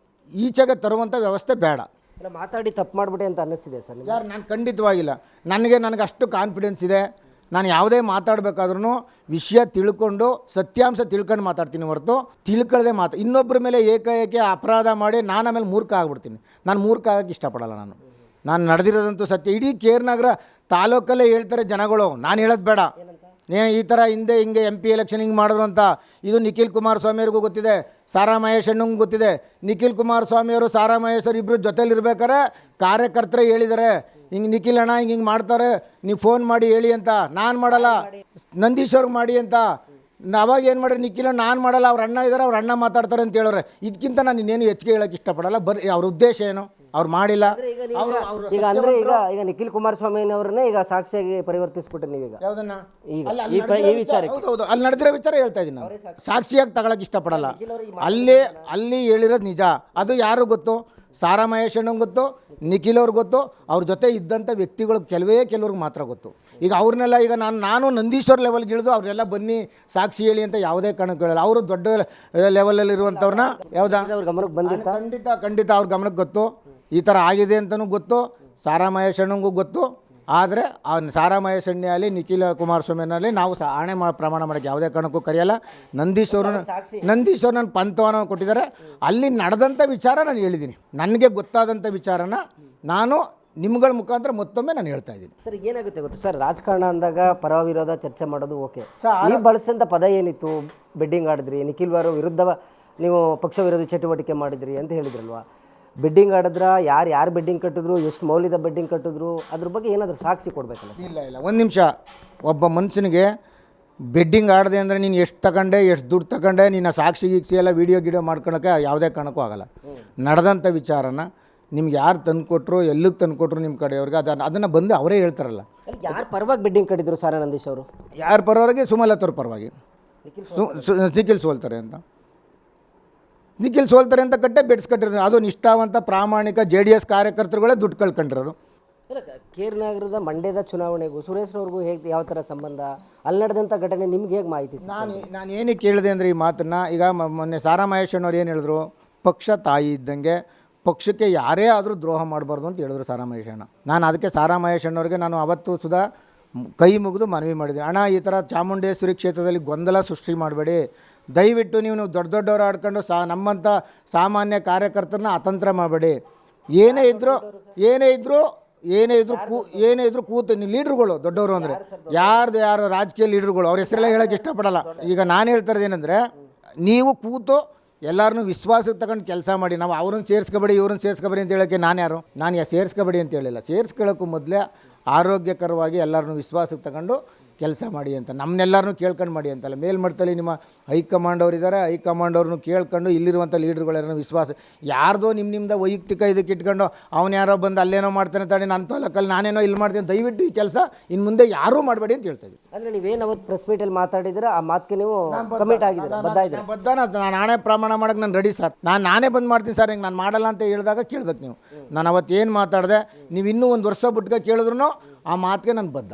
ಈಚೆಗೆ ತರುವಂಥ ವ್ಯವಸ್ಥೆ ಬೇಡ. ಮಾತಾಡಿ ತಪ್ಪು ಮಾಡಿಬಿಟ್ಟೆ ಅಂತ ಅನ್ನಿಸ್ತಿದೆ ಸರ್? ಯಾರು? ನಾನು ಖಂಡಿತವಾಗಿಲ್ಲ. ನನಗೆ ಅಷ್ಟು ಕಾನ್ಫಿಡೆನ್ಸ್ ಇದೆ. ನಾನು ಯಾವುದೇ ಮಾತಾಡಬೇಕಾದ್ರೂ ವಿಷಯ ತಿಳ್ಕೊಂಡು ಸತ್ಯಾಂಶ ತಿಳ್ಕೊಂಡು ಮಾತಾಡ್ತೀನಿ ಹೊರತು ತಿಳ್ಕೊಳ್ಳದೆ ಇನ್ನೊಬ್ಬರ ಮೇಲೆ ಏಕಾಏಕಿ ಅಪರಾಧ ಮಾಡಿ ನಾನು ಆಮೇಲೆ ಮೂರ್ಖ ಆಗ್ಬಿಡ್ತೀನಿ. ನಾನು ಮೂರ್ಖ ಆಗೋಕ್ಕೆ ಇಷ್ಟಪಡಲ್ಲ. ನಾನು ನಡೆದಿರೋದಂತೂ ಸತ್ಯ. ಇಡೀ KR ನಗರ ತಾಲೂಕಲ್ಲೇ ಹೇಳ್ತಾರೆ ಜನಗಳು, ನಾನು ಹೇಳೋದು ಬೇಡ. ಈ ಥರ ಹಿಂದೆ ಹಿಂಗೆ MP ಎಲೆಕ್ಷನ್ ಹಿಂಗೆ ಮಾಡಿದ್ರು ಅಂತ. ಇದು ನಿಖಿಲ್ ಕುಮಾರಸ್ವಾಮಿಯವ್ರಿಗೂ ಗೊತ್ತಿದೆ, ಸಾರಾ ಮಹೇಶ್ ಅಣ್ಣಂಗೂ ಗೊತ್ತಿದೆ. ನಿಖಿಲ್ ಕುಮಾರಸ್ವಾಮಿಯವರು ಸಾರಾ ಮಹೇಶ್ವರು ಇಬ್ಬರು ಜೊತೆಲಿರ್ಬೇಕಾರೆ ಕಾರ್ಯಕರ್ತರೇ ಹೇಳಿದ್ದಾರೆ, ಹಿಂಗೆ ನಿಖಿಲ್ ಅಣ್ಣ ಹಿಂಗೆ ಮಾಡ್ತಾರೆ, ನೀವು ಫೋನ್ ಮಾಡಿ ಹೇಳಿ ಅಂತ. ನಾನು ಮಾಡಲ್ಲ, ನಂದೀಶ್ ಅವ್ರಿಗೆ ಮಾಡಿ ಅಂತ. ಅವಾಗ ಏನು ಮಾಡಿರಿ, ನಿಖಿಲ್ ಅಣ್ಣ ನಾನು ಮಾಡಲ್ಲ, ಅವ್ರ ಅಣ್ಣ ಇದ್ದಾರೆ, ಅವ್ರ ಅಣ್ಣ ಮಾತಾಡ್ತಾರೆ ಅಂತ ಹೇಳೋರೆ. ಇದಕ್ಕಿಂತ ನಾನು ಇನ್ನೇನು ಹೆಚ್ಚಿಗೆ ಹೇಳೋಕ್ಕೆ ಇಷ್ಟಪಡಲ್ಲ. ಅವ್ರ ಉದ್ದೇಶ ಏನು? ಅವ್ರು ಮಾಡಿಲ್ಲ. ಈಗ ಅಂದ್ರೆ ಈಗ ನಿಖಿಲ್ ಕುಮಾರಸ್ವಾಮಿ ಅವ್ರನ್ನೇ ಈಗ ಸಾಕ್ಷಿಯಾಗಿ ಪರಿವರ್ತಿಸ್ಬಿಟ್ರೆ ನೀವೀಗ ಯಾವುದನ್ನ ಈಗ ಈ ವಿಚಾರಕ್ಕೆ ಹೌದು ಅಲ್ಲಿ ನಡೆದಿರೋ ವಿಚಾರ ಹೇಳ್ತಾ ಇದ್ದೀನಿ ನಾನು. ಸಾಕ್ಷಿಯಾಗಿ ತಗೊಳಕ್ಕೆ ಇಷ್ಟಪಡಲ್ಲ. ಅಲ್ಲಿ ಹೇಳಿರೋದು ನಿಜ. ಅದು ಯಾರು ಗೊತ್ತು? ಸಾರಾ ಮಹೇಶ್ ಅಣ್ಣಂಗೆ ಗೊತ್ತು, ನಿಖಿಲ್ ಅವ್ರಿಗೆ ಗೊತ್ತು, ಅವ್ರ ಜೊತೆ ಇದ್ದಂಥ ವ್ಯಕ್ತಿಗಳು ಕೆಲವ್ರಿಗೆ ಮಾತ್ರ ಗೊತ್ತು. ಈಗ ಅವ್ರನ್ನೆಲ್ಲ ಈಗ ನಾನು ನಂದೀಶ್ವರ್ ಲೆವೆಲ್ಗೆ ಇಳಿದು ಅವರೆಲ್ಲ ಬನ್ನಿ ಸಾಕ್ಷಿ ಹೇಳಿ ಅಂತ ಯಾವುದೇ ಕಾರಣಕ್ಕೆ ಹೇಳಲ್ಲ. ಅವರು ದೊಡ್ಡ ಲೆವೆಲಲ್ಲಿ ಇರುವಂಥವ್ರನ್ನ ಯಾವುದಾ ಅವ್ರ ಗಮನಕ್ಕೆ ಬಂದಿತ್ತ? ಖಂಡಿತ ಅವ್ರ ಗಮನಕ್ಕೆ ಗೊತ್ತು. ಈ ಥರ ಆಗಿದೆ ಅಂತಲೂ ಗೊತ್ತು, ಸಾರಾ ಮಹೇಶ್ ಅಣ್ಣಂಗೂ ಗೊತ್ತು. ಆದರೆ ಸಾರಾ ಮಹೇಶ್ ಅಣ್ಣೆ ಆಗಲಿ ನಿಖಿಲ್ ಕುಮಾರಸ್ವಾಮಿನಲ್ಲಿ ನಾವು ಆಣೆ ಪ್ರಮಾಣ ಮಾಡೋಕ್ಕೆ ಯಾವುದೇ ಕಾರಣಕ್ಕೂ ಕರೆಯಲ್ಲ. ನಂದೀಶ್ವರ್ ನನ್ನ ಪಂಥವನ್ನು ಕೊಟ್ಟಿದ್ದಾರೆ. ಅಲ್ಲಿ ನಡೆದಂಥ ವಿಚಾರ ನಾನು ಹೇಳಿದ್ದೀನಿ. ನನಗೆ ಗೊತ್ತಾದಂಥ ವಿಚಾರನ ನಾನು ನಿಮ್ಗಳ ಮುಖಾಂತರ ಮತ್ತೊಮ್ಮೆ ನಾನು ಹೇಳ್ತಾ ಇದ್ದೀನಿ. ಸರ್ ಏನಾಗುತ್ತೆ ಗೊತ್ತಾ ಸರ್, ರಾಜಕಾರಣ ಅಂದಾಗ ಪರ ವಿರೋಧ ಚರ್ಚೆ ಮಾಡೋದು ಓಕೆ. ನೀವು ಬಳಸಿದಂಥ ಪದ ಏನಿತ್ತು? ಬೆಡ್ಡಿಂಗ್ ಆಡಿದ್ರಿ, ನಿಖಿಲ್ ವಾರು ವಿರುದ್ಧ ನೀವು ಪಕ್ಷ ವಿರೋಧಿ ಚಟುವಟಿಕೆ ಮಾಡಿದ್ರಿ ಅಂತ ಹೇಳಿದ್ರಲ್ವಾ? ಬೆಡ್ಡಿಂಗ್ ಆಡಿದ್ರ ಯಾರು ಬೆಡ್ಡಿಂಗ್ ಕಟ್ಟಿದ್ರು, ಎಷ್ಟು ಮೌಲ್ಯದ ಬೆಡ್ಡಿಂಗ್ ಕಟ್ಟಿದ್ರು, ಅದ್ರ ಬಗ್ಗೆ ಏನಾದರೂ ಸಾಕ್ಷಿ ಕೊಡಬೇಕಲ್ಲ? ಇಲ್ಲ ಒಂದು ನಿಮಿಷ. ಒಬ್ಬ ಮನುಷ್ಯನಿಗೆ ಬೆಡ್ಡಿಂಗ್ ಆಡಿದೆ ಅಂದರೆ ನೀನು ಎಷ್ಟು ತಗೊಂಡೆ, ಎಷ್ಟು ದುಡ್ಡು ತಗೊಂಡೆ, ನೀನು ಸಾಕ್ಷಿ ಗೀಕ್ಷಿ ಎಲ್ಲ ವೀಡಿಯೋ ಮಾಡ್ಕೊಳಕ್ಕೆ ಯಾವುದೇ ಕಾರಣಕ್ಕೂ ಆಗಲ್ಲ. ನಡೆದಂಥ ವಿಚಾರನ ನಿಮ್ಗೆ ಯಾರು ತಂದುಕೊಟ್ರು, ಎಲ್ಲಿಗೆ ತಂದುಕೊಟ್ರು ನಿಮ್ಮ ಕಡೆಯವ್ರಿಗೆ ಅದನ್ನು ಬಂದು ಅವರೇ ಹೇಳ್ತಾರಲ್ಲ. ಯಾರು ಪರವಾಗಿ ಬೆಡ್ಡಿಂಗ್ ಕಟ್ಟಿದ್ರು ಸಾರಾ ನಂದೀಶ್ ಅವರು? ಯಾರ ಪರವಾಗಿ? ಸುಮಲತವ್ರ ಪರವಾಗಿ. ನಿಖಿಲ್ ಸೋಲ್ತಾರೆ ಅಂತ ಕಟ್ಟೆ ಬೆಡ್ಸ್ ಕಟ್ಟಿರೋದು. ಅದು ನಿಷ್ಠಾವಂತ ಪ್ರಾಮಾಣಿಕ JDS ಕಾರ್ಯಕರ್ತರುಗಳೇ ದುಡ್ಡು ಕಳ್ಕೊಂಡಿರೋದು. ಕೇರ್ ನಗರದ ಮಂಡ್ಯದ ಚುನಾವಣೆಗೂ ಸುರೇಶ್ ಅವ್ರಿಗೂ ಹೇಗೆ ಯಾವ ಥರ ಸಂಬಂಧ? ಅಲ್ಲಿ ನಡೆದಂಥ ಘಟನೆ ನಿಮ್ಗೆ ಹೇಗೆ ಮಾಹಿತಿ? ನಾನು ಏನಕ್ಕೆ ಕೇಳಿದೆ ಅಂದರೆ ಈ ಮಾತನ್ನು, ಈಗ ಮೊನ್ನೆ ಸಾರಾ ಮಹೇಶ್ ಅಣ್ಣವ್ರು ಏನು ಹೇಳಿದ್ರು, ಪಕ್ಷ ತಾಯಿ ಇದ್ದಂಗೆ, ಪಕ್ಷಕ್ಕೆ ಯಾರೇ ಆದರೂ ದ್ರೋಹ ಮಾಡಬಾರ್ದು ಅಂತ ಹೇಳಿದ್ರು ಸಾರಾ ಮಹೇಶ್ ಅಣ್ಣ. ನಾನು ಅದಕ್ಕೆ ಸಾರಾ ಮಹೇಶ್ ಅಣ್ಣವ್ರಿಗೆ ನಾನು ಅವತ್ತು ಸುಧಾ ಕೈ ಮುಗಿದು ಮನವಿ ಮಾಡಿದ್ದೀನಿ. ಅಣ್ಣ, ಈ ಥರ ಚಾಮುಂಡೇಶ್ವರಿ ಕ್ಷೇತ್ರದಲ್ಲಿ ಗೊಂದಲ ಸೃಷ್ಟಿ ಮಾಡಬೇಡಿ. ದಯವಿಟ್ಟು ನೀವು ದೊಡ್ಡವರು ಆಡ್ಕೊಂಡು ನಮ್ಮಂಥ ಸಾಮಾನ್ಯ ಕಾರ್ಯಕರ್ತರನ್ನ ಅತಂತ್ರ ಮಾಡಬೇಡಿ. ಏನೇ ಇದ್ರು ಕೂತು ಲೀಡ್ರುಗಳು ದೊಡ್ಡವರು ಅಂದರೆ ಯಾರು ರಾಜಕೀಯ ಲೀಡ್ರುಗಳು, ಅವ್ರ ಹೆಸರೆಲ್ಲ ಹೇಳೋಕ್ಕೆ ಇಷ್ಟಪಡಲ್ಲ. ಈಗ ನಾನು ಹೇಳ್ತಾ ಇರೋದೇನೆಂದರೆ, ನೀವು ಕೂತು ಎಲ್ಲರನ್ನೂ ವಿಶ್ವಾಸಕ್ಕೆ ತಗೊಂಡು ಕೆಲಸ ಮಾಡಿ. ನಾವು ಅವ್ರನ್ನ ಸೇರಿಸ್ಕೊಬೇಡಿ ಇವ್ರನ್ನ ಸೇರಿಸ್ಕೊಬೇಡಿ ಅಂತ ಹೇಳೋಕ್ಕೆ ನಾನು ಸೇರಿಸ್ಕೊಬೇಡಿ ಅಂತ ಹೇಳಿಲ್ಲ. ಸೇರಿಸ್ಕೊಳ್ಳೋಕ್ಕೂ ಮೊದಲೇ ಆರೋಗ್ಯಕರವಾಗಿ ಎಲ್ಲರನ್ನೂ ವಿಶ್ವಾಸಕ್ಕೆ ತಗೊಂಡು ಕೆಲಸ ಮಾಡಿ ಅಂತ, ನಮ್ಮನ್ನೆಲ್ಲರನ್ನೂ ಕೇಳ್ಕೊಂಡು ಮಾಡಿ ಅಂತಲ್ಲ. ಮೇಲ್ಮಟ್ಟದಲ್ಲಿ ನಿಮ್ಮ ಹೈಕಮಾಂಡ್ ಅವರಿದ್ದಾರೆ, ಹೈಕಮಾಂಡ್ ಅವ್ರನ್ನೂ ಕೇಳ್ಕೊಂಡು ಇಲ್ಲಿರುವಂಥ ಲೀಡ್ರುಗಳೆಲ್ಲ ವಿಶ್ವಾಸ, ಯಾರ್ದೋ ನಿಮ್ಮಿಂದ ವೈಯಕ್ತಿಕ ಇದಕ್ಕೆ ಇಟ್ಕೊಂಡು ಅವ್ನು ಯಾರೋ ಬಂದು ಅಲ್ಲೇನೋ ಮಾಡ್ತಾನೆ ತಾನೆ, ನನ್ನ ತಾಲೂಕಲ್ಲಿ ನಾನೇನೋ ಇಲ್ಲಿ ಮಾಡ್ತೀನಿ, ದಯವಿಟ್ಟು ಈ ಕೆಲಸ ಇನ್ನು ಮುಂದೆ ಯಾರೂ ಮಾಡಬೇಡಿ ಅಂತ ಹೇಳ್ತಾ ಇದ್ದೀನಿ. ಅಂದರೆ ನೀವೇನು ಅವತ್ತು ಪ್ರೆಸ್ ಮೀಟಲ್ಲಿ ಮಾತಾಡಿದ್ರೆ ಆ ಮಾತಿಗೆ ನೀವು ಕಮಿಟ್ ಆಗಿದ್ದೀರಾ? ನಾನು ನಾನೇ ಪ್ರಮಾಣ ಮಾಡೋಕ್ಕೆ ನಾನು ರೆಡಿ ಸರ್. ನಾನೇ ಬಂದು ಮಾಡ್ತೀನಿ ಸರ್, ಹಿಂಗೆ ನಾನು ಮಾಡಲ್ಲ ಅಂತ ಹೇಳಿದಾಗ ಕೇಳ್ಬೇಕು ನೀವು. ನಾನು ಅವತ್ತು ಏನು ಮಾತಾಡಿದೆ, ನೀವು ಇನ್ನೂ ಒಂದು ವರ್ಷ ಬಿಟ್ಗೆ ಕೇಳಿದ್ರು ಆ ಮಾತಿಗೆ ನಾನು ಬದ್ಧ.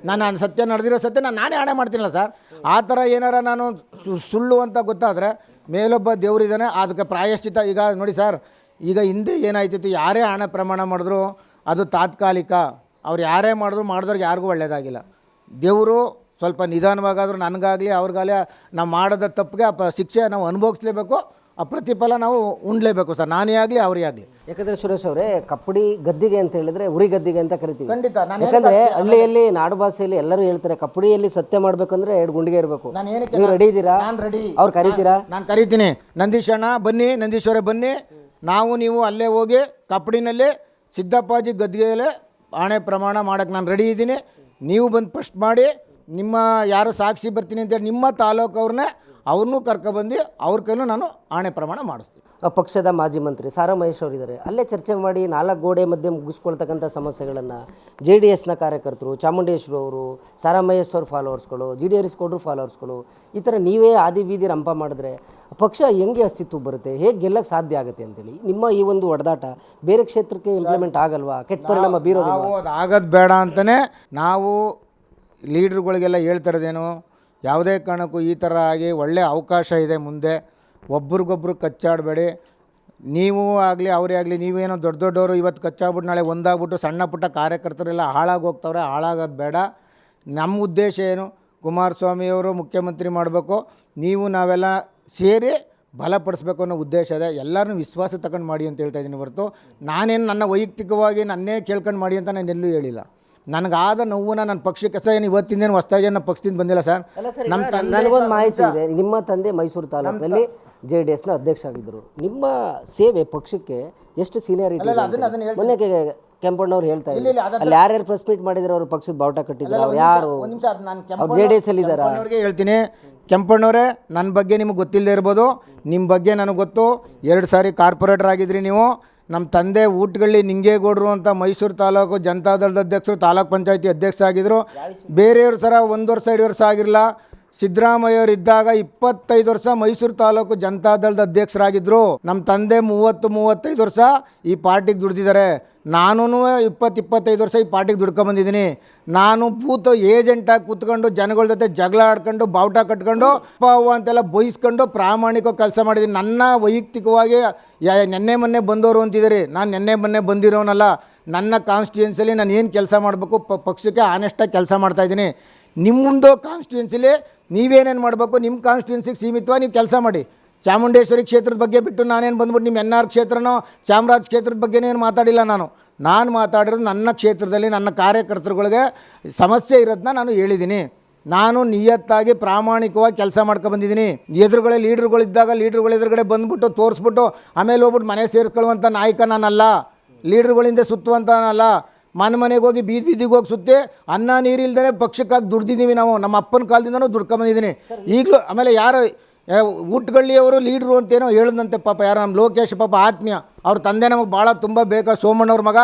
ನಾನು ಸತ್ಯ ನಡೆದಿರೋ ಸತ್ಯ ನಾನೇ ಆಣೆ ಮಾಡ್ತೀನಲ್ಲ ಸರ್. ಆ ಥರ ಏನಾರ ನಾನು ಸುಳ್ಳು ಅಂತ ಗೊತ್ತಾದರೆ ಮೇಲೊಬ್ಬ ದೇವರಿದ್ದಾನೆ, ಅದಕ್ಕೆ ಪ್ರಾಯಶ್ಚಿತ. ಈಗ ನೋಡಿ ಸರ್, ಈಗ ಹಿಂದೆ ಏನಾಯ್ತಿತ್ತು, ಯಾರೇ ಆಣೆ ಪ್ರಮಾಣ ಮಾಡಿದ್ರು ಅದು ತಾತ್ಕಾಲಿಕ. ಅವ್ರು ಯಾರೇ ಮಾಡಿದವ್ರಿಗೆ ಯಾರಿಗೂ ಒಳ್ಳೆಯದಾಗಿಲ್ಲ. ದೇವರು ಸ್ವಲ್ಪ ನಿಧಾನವಾಗಾದರೂ ನನಗಾಗಲಿ ಅವ್ರಿಗಾಗಲಿ ನಾವು ಮಾಡೋದ ತಪ್ಪಿಗೆ ಶಿಕ್ಷೆ ನಾವು ಅನುಭವಿಸ್ಲೇಬೇಕು, ಆ ಪ್ರತಿಫಲ ನಾವು ಉಣ್ಲೇಬೇಕು ಸರ್, ನಾನೇ ಆಗಲಿ ಅವರೇ ಆಗಲಿ. ಯಾಕಂದರೆ ಸುರೇಶ್ ಅವರೇ, ಕಪ್ಪಡಿ ಗದ್ದಿಗೆ ಅಂತ ಹೇಳಿದ್ರೆ ಉರಿ ಗದ್ದಿಗೆ ಅಂತ ಕರಿತೀವಿ. ಖಂಡಿತ. ಯಾಕಂದರೆ ಹಳ್ಳಿಯಲ್ಲಿ ನಾಡು ಭಾಷೆಯಲ್ಲಿ ಎಲ್ಲರೂ ಹೇಳ್ತಾರೆ, ಕಪ್ಪಡಿಯಲ್ಲಿ ಸತ್ಯ ಮಾಡಬೇಕಂದ್ರೆ 2 ಗುಂಡಿಗೆ ಇರಬೇಕು. ನೀವು ರೆಡಿ ಇದ್ದೀರಾ? ನಾನು ರೆಡಿ. ಅವ್ರು ಕರಿತೀರಾ? ನಾನು ಕರಿತೀನಿ. ನಂದೀಶ್ ಅಣ್ಣ ಬನ್ನಿ, ನಂದೀಶ್ವರೇ ಬನ್ನಿ, ನೀವು ಅಲ್ಲೇ ಹೋಗಿ ಕಪ್ಪಡಿನಲ್ಲಿ ಸಿದ್ದಪ್ಪಾಜಿ ಗದ್ದಿಗೆಯಲ್ಲೇ ಆಣೆ ಪ್ರಮಾಣ ಮಾಡೋಕ್ಕೆ ನಾನು ರೆಡಿ ಇದ್ದೀನಿ. ನೀವು ಬಂದು ಫಸ್ಟ್ ಮಾಡಿ, ನಿಮ್ಮ ಯಾರು ಸಾಕ್ಷಿ ಬರ್ತೀನಿ ಅಂತೇಳಿ ನಿಮ್ಮ ತಾಲೂಕವ್ರನ್ನೇ ಅವ್ರನ್ನೂ ಕರ್ಕೊಬಂದು ಅವ್ರ ಕೈಲೂ ನಾನು ಆಣೆ ಪ್ರಮಾಣ ಮಾಡಿಸ್ತೀನಿ. ಪಕ್ಷದ ಮಾಜಿ ಮಂತ್ರಿ ಸಾರಾ ಮಹೇಶ್ ಅವರಿದ್ದಾರೆ, ಅಲ್ಲೇ ಚರ್ಚೆ ಮಾಡಿ 4 ಗೋಡೆ ಮಧ್ಯೆ ಮುಗಿಸ್ಕೊಳ್ತಕ್ಕಂಥ ಸಮಸ್ಯೆಗಳನ್ನು JDSನ ಕಾರ್ಯಕರ್ತರು, ಚಾಮುಂಡೇಶ್ವರಿ ಅವರು, ಸಾರಾ ಮಹೇಶ್ ಅವ್ರ ಫಾಲೋವರ್ಸ್ಗಳು, GDRS ಕೊಡ್ರು ಫಾಲೋವರ್ಸ್ಗಳು, ಈ ಥರ ನೀವೇ ಆದಿ ಬೀದಿ ರಂಪ ಮಾಡಿದ್ರೆ ಪಕ್ಷ ಹೆಂಗೆ ಅಸ್ತಿತ್ವ ಬರುತ್ತೆ, ಹೇಗೆ ಗೆಲ್ಲಕ್ಕೆ ಸಾಧ್ಯ ಆಗುತ್ತೆ ಅಂತೇಳಿ ನಿಮ್ಮ ಈ ಒಂದು ಒಡೆದಾಟ ಬೇರೆ ಕ್ಷೇತ್ರಕ್ಕೆ ಇಂಪ್ಲಿಮೆಂಟ್ ಆಗಲ್ವಾ? ಕೆಟ್ಟ ಪರಿಣಾಮ ಬೀರೋದಿಲ್ಲ? ಅದು ಆಗೋದು ಬೇಡ ಅಂತಲೇ ನಾವು ಲೀಡ್ರುಗಳಿಗೆಲ್ಲ ಹೇಳ್ತಿರೋದೇನು, ಯಾವುದೇ ಕಾರಣಕ್ಕೂ ಈ ಥರ ಆಗಿ ಒಳ್ಳೆಯ ಅವಕಾಶ ಇದೆ ಮುಂದೆ, ಒಬ್ರಿಗೊಬ್ರು ಕಚ್ಚಾಡಬೇಡಿ. ನೀವು ಆಗಲಿ ಅವರೇ ಆಗಲಿ, ನೀವೇನೋ ದೊಡ್ಡವರು ಇವತ್ತು ಕಚ್ಚಾಡ್ಬಿಟ್ಟು ನಾಳೆ ಒಂದಾಗ್ಬಿಟ್ಟು ಸಣ್ಣ ಪುಟ್ಟ ಕಾರ್ಯಕರ್ತರೆಲ್ಲ ಹಾಳಾಗೋಗ್ತವ್ರೆ. ಹಾಳಾಗೋದು ಬೇಡ. ನಮ್ಮ ಉದ್ದೇಶ ಏನು, ಕುಮಾರಸ್ವಾಮಿಯವರು ಮುಖ್ಯಮಂತ್ರಿ ಮಾಡಬೇಕು, ನಾವೆಲ್ಲ ಸೇರಿ ಬಲಪಡಿಸ್ಬೇಕು ಅನ್ನೋ ಉದ್ದೇಶ ಇದೆ. ಎಲ್ಲರನ್ನೂ ವಿಶ್ವಾಸ ತಗೊಂಡು ಮಾಡಿ ಅಂತ ಹೇಳ್ತಾ ಇದ್ದೀನಿ ಹೊರತು ನಾನೇನು ನನ್ನ ವೈಯಕ್ತಿಕವಾಗಿ ನನ್ನೇ ಕೇಳ್ಕೊಂಡು ಮಾಡಿ ಅಂತ ನಾನು ಎಲ್ಲೂ ಹೇಳಿಲ್ಲ. ನನಗಾದ ನೋವನ್ನ ನನ್ನ ಪಕ್ಷಕ್ಕೆ ಏನು ಇವತ್ತಿಂದೇನು ಹೊಸದಾಗಿ ನಮ್ಮ ಪಕ್ಷದಿಂದ ಬಂದಿಲ್ಲ ಸರ್. ನನಗೊಂದು ಮಾಹಿತಿ ಇದೆ, ನಿಮ್ಮ ತಂದೆ ಮೈಸೂರು ತಾಲೂಕಿನಲ್ಲಿ JDSನ ಅಧ್ಯಕ್ಷ ಆಗಿದ್ದರು. ನಿಮ್ಮ ಸೇವೆ ಪಕ್ಷಕ್ಕೆ ಎಷ್ಟು ಸೀನಿಯರಿಟಿ? ಮೊನ್ನೆ ಕೆಂಪಣ್ಣವ್ರು ಹೇಳ್ತಾ ಇದ್ದಾರೆ, ಅಲ್ಲಿ ಯಾರ್ಯಾರು ಪ್ರೆಸ್ ಮೀಟ್ ಮಾಡಿದ್ರೆ ಅವರು ಪಕ್ಷದ ಬಾವುಟ ಕಟ್ಟಿದ್ರು, ಯಾರು JDS ಅಲ್ಲಿ ಇದ್ದಾರೆ? ಅವ್ರಿಗೆ ಹೇಳ್ತೀನಿ, ಕೆಂಪಣ್ಣವರೇ, ನನ್ನ ಬಗ್ಗೆ ನಿಮಗೆ ಗೊತ್ತಿಲ್ಲದೆ ಇರ್ಬೋದು, ನಿಮ್ಮ ಬಗ್ಗೆ ನನಗೆ ಗೊತ್ತು. 2 ಸಾರಿ ಕಾರ್ಪೊರೇಟರ್ ಆಗಿದ್ರಿ ನೀವು. ನಮ್ಮ ತಂದೆ ಊಟಗಳ್ಳಿ ನಿಂಗೇಗೌಡರು ಅಂತ ಮೈಸೂರು ತಾಲೂಕು ಜನತಾದಳದ ಅಧ್ಯಕ್ಷರು, ತಾಲೂಕ್ ಪಂಚಾಯತಿ ಅಧ್ಯಕ್ಷ ಆಗಿದ್ದರು. ಬೇರೆಯವ್ರ ಥರ 1 ವರ್ಷ 2 ವರ್ಷ ಆಗಿರಲಿಲ್ಲ. ಸಿದ್ದರಾಮಯ್ಯವ್ರು ಇದ್ದಾಗ 25 ವರ್ಷ ಮೈಸೂರು ತಾಲೂಕು ಜನತಾದಳದ ಅಧ್ಯಕ್ಷರಾಗಿದ್ದರು. ನಮ್ಮ ತಂದೆ 30-35 ವರ್ಷ ಈ ಪಾರ್ಟಿಗೆ ದುಡ್ದಿದ್ದಾರೆ. ನಾನು 20-25 ವರ್ಷ ಈ ಪಾರ್ಟಿಗೆ ದುಡ್ಕೊಂಬಂದಿದ್ದೀನಿ. ನಾನು ಬೂತ್ ಏಜೆಂಟಾಗಿ ಕೂತ್ಕೊಂಡು ಜನಗಳ ಜೊತೆ ಜಗಳ ಆಡ್ಕೊಂಡು ಬಾವುಟ ಕಟ್ಕೊಂಡು ಅಪ್ಪ ಅಂತೆಲ್ಲ ಬೈಸ್ಕೊಂಡು ಪ್ರಾಮಾಣಿಕ ಕೆಲಸ ಮಾಡಿದ್ದೀನಿ. ನನ್ನ ವೈಯಕ್ತಿಕವಾಗಿ ನೆನ್ನೆ ಮೊನ್ನೆ ಬಂದವರು ಅಂತಿದ್ದೀರಿ. ನಾನು ನೆನ್ನೆ ಮೊನ್ನೆ ಬಂದಿರೋನಲ್ಲ. ನನ್ನ ಕಾನ್ಸ್ಟಿಟ್ಯೂನ್ಸಿಲಿ ನಾನು ಏನು ಕೆಲಸ ಮಾಡಬೇಕು ಪಕ್ಷಕ್ಕೆ ಆನೆಸ್ಟಾಗಿ ಕೆಲಸ ಮಾಡ್ತಾಯಿದ್ದೀನಿ. ನಿಮ್ಮದು ಕಾನ್ಸ್ಟಿಟ್ಯೂನ್ಸಿಲಿ ನೀವೇನೇನು ಮಾಡಬೇಕು, ನಿಮ್ಮ ಕಾನ್ಸ್ಟಿಟ್ಯೂನ್ಸಿಗೆ ಸೀಮಿತವಾಗಿ ನೀವು ಕೆಲಸ ಮಾಡಿ. ಚಾಮುಂಡೇಶ್ವರಿ ಕ್ಷೇತ್ರದ ಬಗ್ಗೆ ಬಿಟ್ಟು ನಾನೇನು ಬಂದ್ಬಿಟ್ಟು ನಿಮ್ಮ NR ಕ್ಷೇತ್ರನೋ ಚಾಮರಾಜ ಕ್ಷೇತ್ರದ ಬಗ್ಗೆನೇ ಏನು ಮಾತಾಡಿಲ್ಲ. ನಾನು ಮಾತಾಡಿರೋದು ನನ್ನ ಕ್ಷೇತ್ರದಲ್ಲಿ ನನ್ನ ಕಾರ್ಯಕರ್ತರುಗಳಿಗೆ ಸಮಸ್ಯೆ ಇರೋದನ್ನ ನಾನು ಹೇಳಿದ್ದೀನಿ. ನಾನು ನಿಯತ್ತಾಗಿ ಪ್ರಾಮಾಣಿಕವಾಗಿ ಕೆಲಸ ಮಾಡ್ಕೊಬಂದಿದ್ದೀನಿ. ಎದುರುಗಡೆ ಲೀಡ್ರುಗಳಿದ್ದಾಗ ಲೀಡ್ರುಗಳ ಎದುರುಗಡೆ ಬಂದುಬಿಟ್ಟು ತೋರಿಸ್ಬಿಟ್ಟು ಆಮೇಲೆ ಹೋಗ್ಬಿಟ್ಟು ಮನೆ ಸೇರಿಸ್ಕೊಳ್ಳುವಂಥ ನಾಯಕ ನಾನಲ್ಲ. ಲೀಡ್ರುಗಳಿಂದ ಸುತ್ತುವಂಥನಲ್ಲ. ಮನೆಗೆ ಹೋಗಿ ಬೀದಿಗೆ ಹೋಗಿ ಸುತ್ತಿ ಅನ್ನ ನೀರಿಲ್ದೇ ಪಕ್ಷಕ್ಕಾಗಿ ದುಡ್ದಿದ್ದೀವಿ ನಾವು. ನಮ್ಮ ಅಪ್ಪನ ಕಾಲದಿಂದನೂ ದುಡ್ಕೊಂಬಂದಿದ್ದೀನಿ ಈಗಲೂ. ಆಮೇಲೆ ಯಾರು ಊಟಗಳ್ಳಿಯವರು ಲೀಡ್ರು ಅಂತೇನೋ ಹೇಳಿದಂತೆ ಪಾಪ, ಯಾರು ನಮ್ಮ ಲೋಕೇಶ್ ಪಾಪ ಆತ್ಮೀಯ, ಅವ್ರ ತಂದೆ ನಮಗೆ ಭಾಳ ತುಂಬ ಬೇಕಾ. ಸೋಮಣ್ಣವ್ರ ಮಗ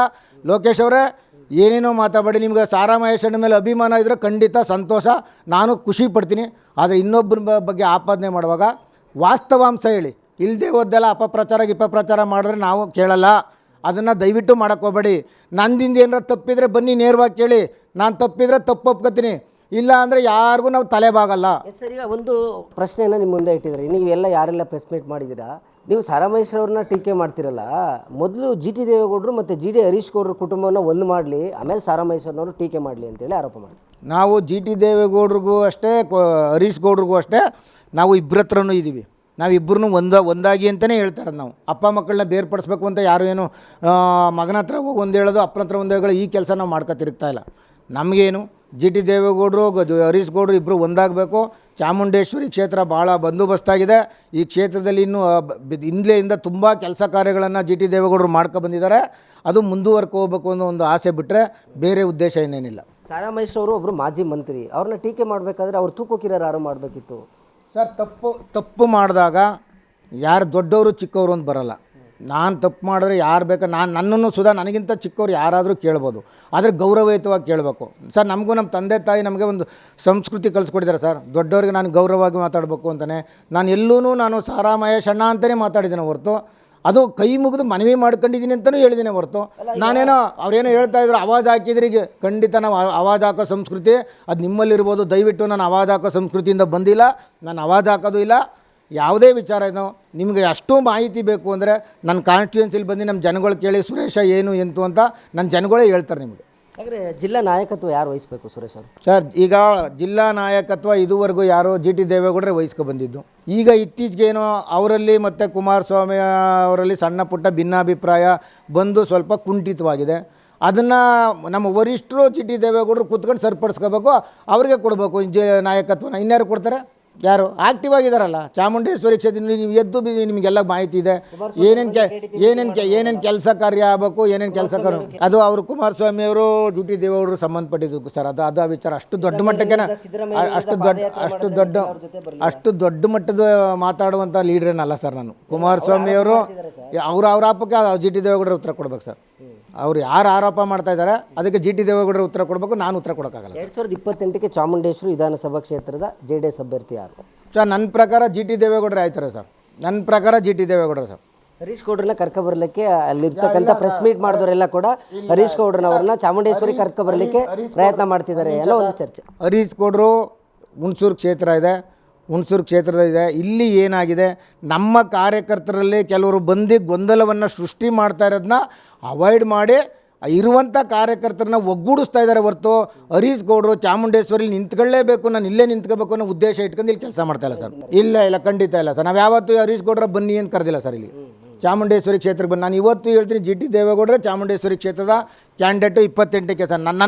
ಲೋಕೇಶ್ ಅವರೇ, ಏನೇನೋ ಮಾತಾಡಿ. ನಿಮ್ಗೆ ಸಾರಾ ಮಹೇಶಣ್ಣ ಮೇಲೆ ಅಭಿಮಾನ ಇದ್ದರೆ ಖಂಡಿತ ಸಂತೋಷ, ನಾನು ಖುಷಿ ಪಡ್ತೀನಿ. ಆದರೆ ಇನ್ನೊಬ್ಬರ ಬಗ್ಗೆ ಆಪಾದನೆ ಮಾಡುವಾಗ ವಾಸ್ತವಾಂಶ ಹೇಳಿ. ಇಲ್ಲದೆ ಹೋದ್ದೆಲ್ಲ ಅಪಪ್ರಚಾರ ಮಾಡಿದ್ರೆ ನಾವು ಕೇಳಲ್ಲ. ಅದನ್ನು ದಯವಿಟ್ಟು ಮಾಡೋಕ್ಕೆ ಹೋಗಬೇಡಿ. ನಂದಿಂದ ಏನಾರ ತಪ್ಪಿದರೆ ಬನ್ನಿ ನೇರವಾಗಿ ಕೇಳಿ. ನಾನು ತಪ್ಪಿದರೆ ತಪ್ಪು ಒಪ್ಕೋತೀನಿ, ಇಲ್ಲ ಅಂದರೆ ಯಾರಿಗೂ ನಾವು ತಲೆಬಾಗಲ್ಲ. ಸರ್, ಈಗ ಒಂದು ಪ್ರಶ್ನೆಯನ್ನು ನಿಮ್ಮ ಮುಂದೆ ಇಟ್ಟಿದ್ರಿ. ನೀವೆಲ್ಲ ಯಾರೆಲ್ಲ ಪ್ರೆಸ್ ಮೀಟ್ ಮಾಡಿದ್ದೀರಾ, ನೀವು ಸಾರಾ ಮಹೇಶ್ ಅವ್ರನ್ನ ಟೀಕೆ ಮಾಡ್ತಿರಲ್ಲ. ಮೊದಲು GT ದೇವೇಗೌಡರು ಮತ್ತು GD ಹರೀಶ್ ಗೌಡ್ರ ಕುಟುಂಬವನ್ನು ಒಂದು ಮಾಡಲಿ, ಆಮೇಲೆ ಸಾರಾ ಮಹೇಶ್ ಅವ್ರನ್ನವರು ಟೀಕೆ ಮಾಡಲಿ ಅಂತೇಳಿ ಆರೋಪ ಮಾಡಿ. ನಾವು GT ದೇವೇಗೌಡ್ರಿಗೂ ಅಷ್ಟೇ, ಹರೀಶ್ ಗೌಡ್ರಿಗೂ ಅಷ್ಟೇ, ನಾವು ಇಬ್ಬರ ಹತ್ರನೂ ಇದ್ದೀವಿ. ನಾವಿಬ್ಬರೂ ಒಂದಾಗಿ ಅಂತಲೇ ಹೇಳ್ತಾರೆ. ನಾವು ಅಪ್ಪ ಮಕ್ಕಳನ್ನ ಬೇರ್ಪಡಿಸ್ಬೇಕು ಅಂತ ಯಾರು ಏನು ಮಗನ ಹತ್ರ ಹೋಗಿ ಒಂದು ಹೇಳೋದು, ಅಪ್ಪನ ಹತ್ರ ಒಂದು ಹೇಳೋ, ಈ ಕೆಲಸ ನಾವು ಮಾಡ್ಕೊತಿರ್ತಾ ಇಲ್ಲ. ನಮಗೇನು GT ದೇವೇಗೌಡರು ಹರೀಶ್ ಗೌಡರು ಇಬ್ಬರು ಒಂದಾಗಬೇಕು. ಚಾಮುಂಡೇಶ್ವರಿ ಕ್ಷೇತ್ರ ಭಾಳ ಬಂದೋಬಸ್ತಾಗಿದೆ. ಈ ಕ್ಷೇತ್ರದಲ್ಲಿ ಇನ್ನೂ ಹಿಂದೆಯಿಂದ ತುಂಬ ಕೆಲಸ ಕಾರ್ಯಗಳನ್ನು GT ದೇವೇಗೌಡರು ಮಾಡ್ಕೊಬಂದಿದ್ದಾರೆ. ಅದು ಮುಂದುವರ್ಕೊ ಹೋಗ್ಬೇಕು ಅನ್ನೋ ಒಂದು ಆಸೆ ಬಿಟ್ಟರೆ ಬೇರೆ ಉದ್ದೇಶ ಏನೇನಿಲ್ಲ. ಸಾರಾ ಮಹೇಶ್ ಅವರು ಒಬ್ಬರು ಮಾಜಿ ಮಂತ್ರಿ, ಅವ್ರನ್ನ ಟೀಕೆ ಮಾಡಬೇಕಾದ್ರೆ ಅವ್ರು ತೂಕೋಕಿರೋರು ಯಾರು ಮಾಡಬೇಕಿತ್ತು ಸರ್. ತಪ್ಪು ಮಾಡಿದಾಗ ಯಾರು ದೊಡ್ಡವರು ಚಿಕ್ಕವರು ಅಂತ ಬರಲ್ಲ. ನಾನು ತಪ್ಪು ಮಾಡಿದ್ರೆ ಯಾರು ಬೇಕಾ, ನನ್ನನ್ನು ಸುಧಾ ನನಗಿಂತ ಚಿಕ್ಕವ್ರು ಯಾರಾದರೂ ಕೇಳ್ಬೋದು, ಆದರೆ ಗೌರವಯುತವಾಗಿ ಕೇಳಬೇಕು ಸರ್. ನಮಗೂ ನಮ್ಮ ತಂದೆ ತಾಯಿ ನಮಗೆ ಒಂದು ಸಂಸ್ಕೃತಿ ಕಲಿಸ್ಕೊಟ್ಟಿದ್ದಾರೆ ಸರ್. ದೊಡ್ಡವ್ರಿಗೆ ನಾನು ಗೌರವವಾಗಿ ಮಾತಾಡಬೇಕು ಅಂತಲೇ ನಾನು ನಾನು ಸಾರಾ ಮಹೇಶ್ ಅಣ್ಣ ಅಂತಲೇ ಮಾತಾಡಿದ್ದೀನಿ ಹೊರತು, ಅದು ಕೈ ಮುಗಿದು ಮನವಿ ಮಾಡ್ಕೊಂಡಿದ್ದೀನಿ ಅಂತಲೂ ಹೇಳಿದ್ದೀನಿ ಹೊರತು, ನಾನೇನೋ ಅವ್ರೇನೋ ಹೇಳ್ತಾಯಿದ್ರು ಆವಾಜ್ ಹಾಕಿದ್ರಿಗೆ. ಖಂಡಿತ ನಾವು ಆವಾಜ್ ಹಾಕೋ ಸಂಸ್ಕೃತಿ ಅದು ನಿಮ್ಮಲ್ಲಿರ್ಬೋದು. ದಯವಿಟ್ಟು ನಾನು ಆವಾಜ್ ಹಾಕೋ ಸಂಸ್ಕೃತಿಯಿಂದ ಬಂದಿಲ್ಲ, ನಾನು ಆವಾಜ್ ಹಾಕೋದು ಇಲ್ಲ. ಯಾವುದೇ ವಿಚಾರ ಏನೋ ನಿಮಗೆ ಅಷ್ಟು ಮಾಹಿತಿ ಬೇಕು ಅಂದರೆ ನನ್ನ ಕಾನ್ಸ್ಟಿಟ್ಯೂನ್ಸಿಲಿ ಬಂದು ನಮ್ಮ ಜನಗಳು ಕೇಳಿ, ಸುರೇಶ ಏನು ಎಂತು ಅಂತ ನನ್ನ ಜನಗಳೇ ಹೇಳ್ತಾರೆ ನಿಮಗೆ. ಹಾಗಾದರೆ ಜಿಲ್ಲಾ ನಾಯಕತ್ವ ಯಾರು ವಹಿಸಬೇಕು ಸುರೇಶ್ ಅವರು? ಸರ್, ಈಗ ಜಿಲ್ಲಾ ನಾಯಕತ್ವ ಇದುವರೆಗೂ ಯಾರು GT ದೇವೇಗೌಡರೇ ವಹಿಸ್ಕೊಬಂದಿದ್ದು. ಈಗ ಇತ್ತೀಚೆಗೇನೋ ಅವರಲ್ಲಿ ಮತ್ತು ಕುಮಾರಸ್ವಾಮಿ ಅವರಲ್ಲಿ ಸಣ್ಣ ಪುಟ್ಟ ಭಿನ್ನಾಭಿಪ್ರಾಯ ಬಂದು ಸ್ವಲ್ಪ ಕುಂಠಿತವಾಗಿದೆ. ಅದನ್ನು ನಮ್ಮ ವರಿಷ್ಠರು GT ದೇವೇಗೌಡರು ಕೂತ್ಕೊಂಡು ಸರಿಪಡಿಸ್ಕೋಬೇಕು, ಅವ್ರಿಗೆ ಕೊಡಬೇಕು ನಾಯಕತ್ವನ. ಇನ್ಯಾರು ಕೊಡ್ತಾರೆ? ಯಾರು ಆಕ್ಟಿವ್ ಆಗಿದ್ದಾರಲ್ಲ ಚಾಮುಂಡೇಶ್ವರಿ ಕ್ಷೇತ್ರ. ನೀವು ಎದ್ದು ನಿಮಗೆಲ್ಲ ಮಾಹಿತಿ ಇದೆ, ಏನೇನು ಕೆಲಸ ಕಾರ್ಯ ಆಗಬೇಕು, ಏನೇನು ಕೆಲಸ ಕಾರ್ಯ ಅದು ಅವರು ಕುಮಾರಸ್ವಾಮಿ ಅವರು GT ದೇವೇಗೌಡರು ಸಂಬಂಧಪಟ್ಟಿದ್ದು ಸರ್. ಅದು ವಿಚಾರ ಅಷ್ಟು ದೊಡ್ಡ ಮಟ್ಟಕ್ಕೆ ಅಷ್ಟು ದೊಡ್ಡ ಮಟ್ಟದ ಮಾತಾಡುವಂಥ ಲೀಡ್ರೇನಲ್ಲ ಸರ್ ನಾನು. ಕುಮಾರಸ್ವಾಮಿ ಅವರು ಅವ್ರ ಆಪಕ್ಕೆ GT ದೇವೇಗೌಡರು ಉತ್ತರ ಕೊಡ್ಬೇಕು ಸರ್. ಅವ್ರು ಯಾರು ಆರೋಪ ಮಾಡ್ತಾ ಇದ್ದಾರೆ ಅದಕ್ಕೆ GT ದೇವೇಗೌಡರು ಉತ್ತರ ಕೊಡಬೇಕು, ನಾನು ಉತ್ತರ ಕೊಡೋಕ್ಕಾಗಲ್ಲ. 2028ಕ್ಕೆ ಚಾಮುಂಡೇಶ್ವರಿ ವಿಧಾನಸಭಾ ಕ್ಷೇತ್ರದ JDS ಅಭ್ಯರ್ಥಿ ಯಾರು ಸರ್? ನನ್ನ ಪ್ರಕಾರ GT ದೇವೇಗೌಡರೇ ಆಯ್ತಾರೆ ಸರ್. ನನ್ನ ಪ್ರಕಾರ GT ದೇವೇಗೌಡರು ಸರ್. ಹರೀಶ್ ಗೌಡ್ರನ್ನ ಕರ್ಕೊಬರ್ಲಿಕ್ಕೆ ಅಲ್ಲಿರ್ತಕ್ಕಂಥ ಪ್ರೆಸ್ ಮೀಟ್ ಮಾಡಿದವರೆಲ್ಲ ಕೂಡ ಹರೀಶ್ ಗೌಡ್ರನವ್ರನ್ನ ಚಾಮುಂಡೇಶ್ವರಿ ಕರ್ಕೊಬರ್ಲಿಕ್ಕೆ ಪ್ರಯತ್ನ ಮಾಡ್ತಿದ್ದಾರೆ ಅನ್ನೋ ಒಂದು ಚರ್ಚೆ. ಹರೀಶ್ ಗೌಡರು ಹುಣಸೂರು ಕ್ಷೇತ್ರ ಇದೆ, ಹುಣಸೂರು ಕ್ಷೇತ್ರದ ಇದೆ. ಇಲ್ಲಿ ಏನಾಗಿದೆ, ನಮ್ಮ ಕಾರ್ಯಕರ್ತರಲ್ಲಿ ಕೆಲವರು ಬಂದು ಗೊಂದಲವನ್ನು ಸೃಷ್ಟಿ ಮಾಡ್ತಾ ಇರೋದನ್ನ ಅವಾಯ್ಡ್ ಮಾಡಿ ಇರುವಂಥ ಕಾರ್ಯಕರ್ತರನ್ನ ಒಗ್ಗೂಡಿಸ್ತಾ ಇದ್ದಾರೆ ಹೊರತು ಹರೀಶ್ ಗೌಡರು ಚಾಮುಂಡೇಶ್ವರಿ ನಿಂತ್ಕೊಳ್ಳೇಬೇಕು, ನಾನು ಇಲ್ಲೇ ನಿಂತ್ಕೋಬೇಕು ಅನ್ನೋ ಉದ್ದೇಶ ಇಟ್ಕೊಂಡು ಇಲ್ಲಿ ಕೆಲಸ ಮಾಡ್ತಾ ಇಲ್ಲ ಸರ್. ಇಲ್ಲ ಖಂಡಿತ ಇಲ್ಲ ಸರ್. ನಾವು ಯಾವತ್ತೂ ಹರೀಶ್ ಗೌಡ್ರ ಬನ್ನಿ ಅಂತ ಕರೆದಿಲ್ಲ ಸರ್. ಇಲ್ಲಿ ಚಾಮುಂಡೇಶ್ವರಿ ಕ್ಷೇತ್ರಕ್ಕೆ ಬಂದು ನಾನು ಇವತ್ತು ಹೇಳ್ತೀನಿ, GT ದೇವೇಗೌಡರೇ ಚಾಮುಂಡೇಶ್ವರಿ ಕ್ಷೇತ್ರದ ಕ್ಯಾಂಡಿಡೇಟು 28ಕ್ಕೆ ಸರ್.